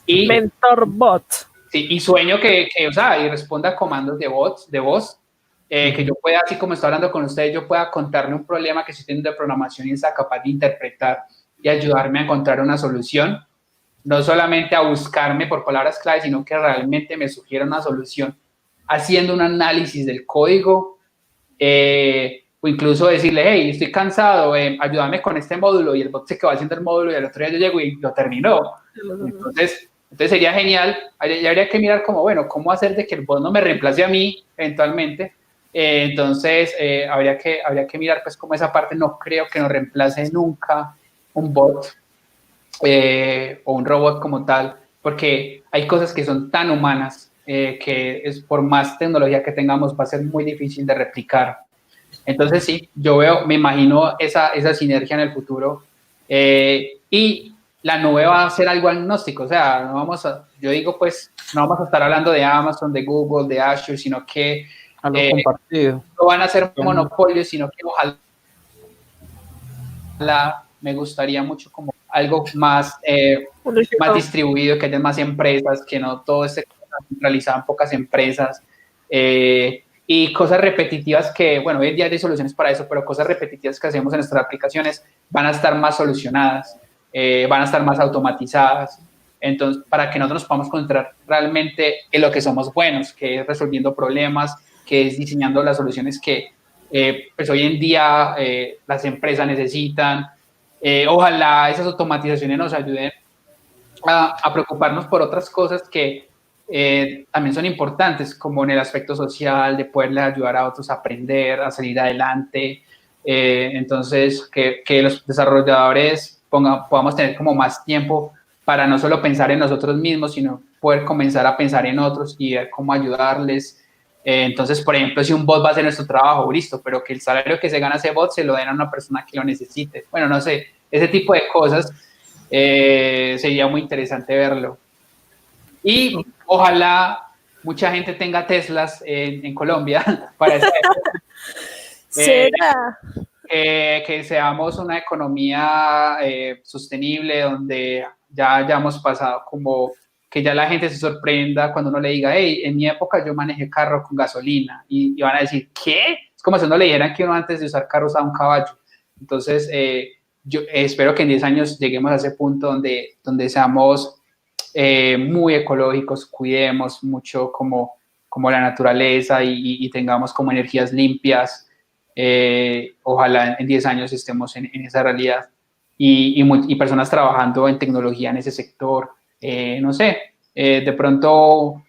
Y, Mentor bot. Sí, y sueño que o sea, y responda a comandos de voz, que yo pueda, así como estoy hablando con ustedes, yo pueda contarle un problema que estoy teniendo de programación y sea capaz de interpretar y ayudarme a encontrar una solución, no solamente a buscarme por palabras clave, sino que realmente me sugiera una solución haciendo un análisis del código, o incluso decirle, hey, estoy cansado, ayúdame con este módulo, y el bot se quedó haciendo el módulo y al otro día yo llego y lo terminó. Entonces sería genial, habría que mirar como, bueno, cómo hacer de que el bot no me reemplace a mí eventualmente. Entonces habría que mirar pues como esa parte. No creo que nos reemplace nunca un bot o un robot como tal, porque hay cosas que son tan humanas que por más tecnología que tengamos va a ser muy difícil de replicar. Entonces sí, me imagino esa sinergia en el futuro, y la nube va a ser algo agnóstico. O sea, yo digo pues, no vamos a estar hablando de Amazon, de Google, de Azure, sino que algo compartido. No van a ser monopolios, sino que ojalá me gustaría mucho como algo más distribuido, que haya más empresas, que no todo esté centralizado en pocas empresas, y cosas repetitivas que, bueno, hoy en día hay soluciones para eso, pero cosas repetitivas que hacemos en nuestras aplicaciones van a estar más solucionadas, van a estar más automatizadas. Entonces, para que nosotros nos podamos concentrar realmente en lo que somos buenos, que es resolviendo problemas, que es diseñando las soluciones que pues hoy en día las empresas necesitan. Ojalá esas automatizaciones nos ayuden a preocuparnos por otras cosas que también son importantes, como en el aspecto social, de poderle ayudar a otros a aprender, a salir adelante. Entonces, que los desarrolladores podamos tener como más tiempo para no solo pensar en nosotros mismos, sino poder comenzar a pensar en otros y ver cómo ayudarles. Entonces, por ejemplo, si un bot va a hacer nuestro trabajo, listo, pero que el salario que se gana ese bot se lo den a una persona que lo necesite. Bueno, no sé, ese tipo de cosas sería muy interesante verlo. Y ojalá mucha gente tenga Teslas en Colombia para esa época. ¿Será? Que seamos una economía sostenible, donde ya hayamos pasado como que ya la gente se sorprenda cuando uno le diga, hey, en mi época yo manejé carro con gasolina, y van a decir, ¿qué? Es como si uno le dijeran que uno antes de usar carro usaba un caballo. Entonces, yo espero que en 10 años lleguemos a ese punto donde seamos muy ecológicos, cuidemos mucho como como la naturaleza y tengamos como energías limpias. Ojalá en 10 años estemos en esa realidad y personas trabajando en tecnología en ese sector. No sé, de pronto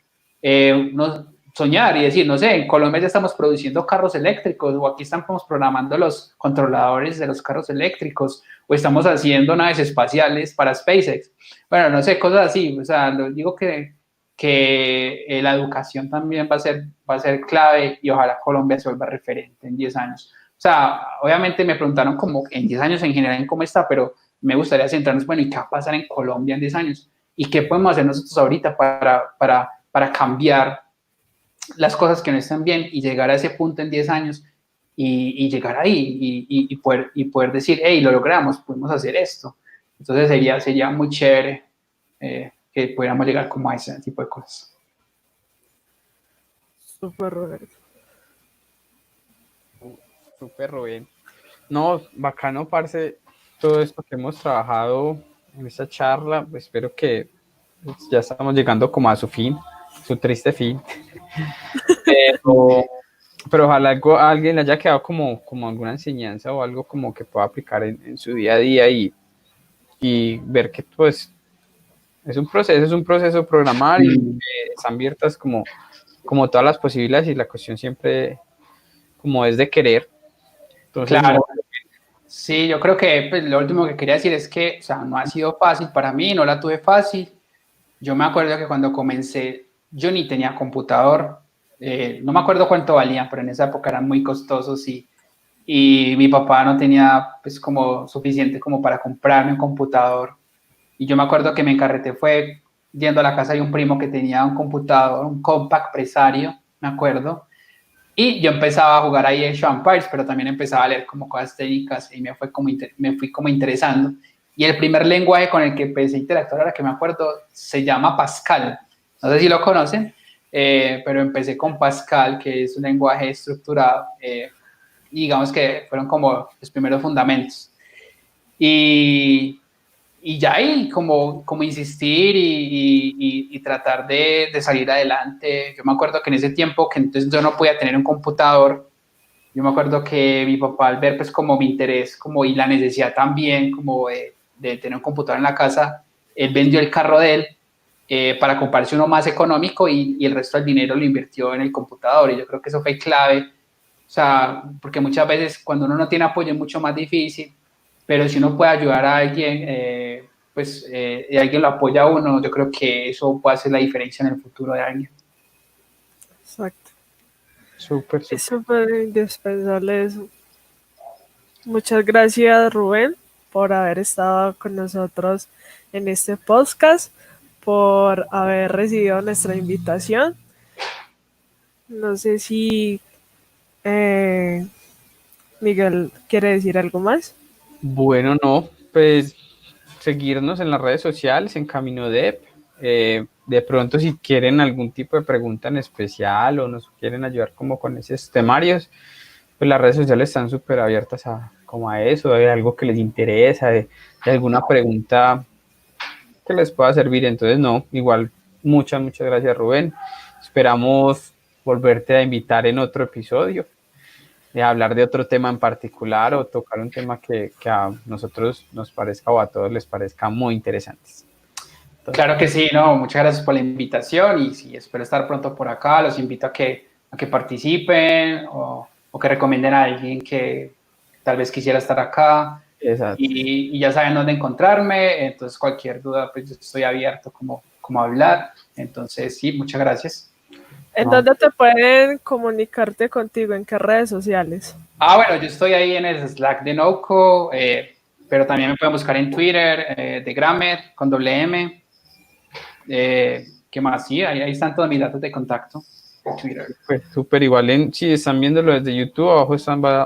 soñar y decir, no sé, en Colombia ya estamos produciendo carros eléctricos o aquí estamos programando los controladores de los carros eléctricos o estamos haciendo naves espaciales para SpaceX. Bueno, no sé, cosas así. O sea, digo que la educación también va a ser clave y ojalá Colombia se vuelva referente en 10 años. O sea, obviamente me preguntaron como en 10 años en general en cómo está, pero me gustaría centrarnos, bueno, ¿y qué va a pasar en Colombia en 10 años? ¿Y qué podemos hacer nosotros ahorita para cambiar las cosas que no están bien y llegar a ese punto en 10 años y llegar ahí y poder decir, hey, lo logramos, podemos hacer esto? Entonces sería muy chévere que pudiéramos llegar como a ese tipo de cosas. Súper, Roberto. Súper, Rubén. No, bacano, parce, todo esto que hemos trabajado en esta charla. Pues espero que ya estamos llegando como a su fin, su triste fin. Pero ojalá alguien le haya quedado como alguna enseñanza o algo como que pueda aplicar en su día a día y ver que pues es un proceso programar y están abiertas como todas las posibilidades y la cuestión siempre como es de querer. Entonces, claro. no, Sí, yo creo que pues, lo último que quería decir es que, o sea, no ha sido fácil para mí, no la tuve fácil. Yo me acuerdo que cuando comencé, yo ni tenía computador, no me acuerdo cuánto valían, pero en esa época eran muy costosos y mi papá no tenía pues como suficiente como para comprarme un computador. Y yo me acuerdo que me encarreté fue yendo a la casa de un primo que tenía un computador, un Compaq Presario, me acuerdo. Y yo empezaba a jugar ahí Age of Empires, pero también empezaba a leer como cosas técnicas y me fui como interesando. Y el primer lenguaje con el que empecé a interactuar, ahora que me acuerdo, se llama Pascal. No sé si lo conocen, pero empecé con Pascal, que es un lenguaje estructurado. Y digamos que fueron como los primeros fundamentos. Y, y ya ahí como insistir y tratar de salir adelante. Yo me acuerdo que en ese tiempo que entonces yo no podía tener un computador, yo me acuerdo que mi papá al ver pues como mi interés como y la necesidad también como de tener un computador en la casa, él vendió el carro de él para comprarse uno más económico y el resto del dinero lo invirtió en el computador y yo creo que eso fue clave. O sea, porque muchas veces cuando uno no tiene apoyo es mucho más difícil, pero si uno puede ayudar a alguien, y alguien lo apoya a uno, yo creo que eso puede hacer la diferencia en el futuro de alguien. Exacto. súper, Es súper. súper indispensable eso. Muchas gracias, Rubén, por haber estado con nosotros en este podcast, por haber recibido nuestra invitación. No sé si Miguel quiere decir algo más. Bueno, no, pues seguirnos en las redes sociales, en Camino Dev. De pronto, si quieren algún tipo de pregunta en especial o nos quieren ayudar como con esos temarios, pues las redes sociales están súper abiertas como a eso, de algo que les interesa, de alguna pregunta que les pueda servir. Entonces, no, igual, muchas gracias, Rubén. Esperamos volverte a invitar en otro episodio, de hablar de otro tema en particular o tocar un tema que a nosotros nos parezca o a todos les parezca muy interesante. Entonces, Claro que sí, no, muchas gracias por la invitación y sí, espero estar pronto por acá. Los invito a que participen o que recomienden a alguien que tal vez quisiera estar acá. exacto. Y ya saben dónde encontrarme, entonces cualquier duda, pues yo estoy abierto como a hablar. Entonces, sí, muchas gracias. ¿En No, dónde te pueden comunicarte contigo? ¿En qué redes sociales? Bueno, yo estoy ahí en el Slack de Noco, pero también me pueden buscar en Twitter, de Grammer, con doble M. ¿Qué más? Sí, ahí están todos mis datos de contacto. Twitter. pues súper igual, si están viéndolo desde YouTube, abajo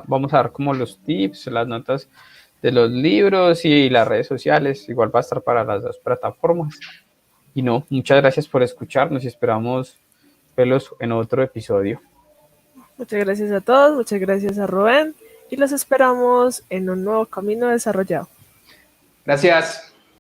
vamos a dar como los tips, las notas de los libros y las redes sociales, igual va a estar para las dos plataformas. Y no, muchas gracias por escucharnos y esperamos verlos en otro episodio. Muchas gracias a todos, muchas gracias a Rubén y los esperamos en un nuevo camino desarrollado. Gracias.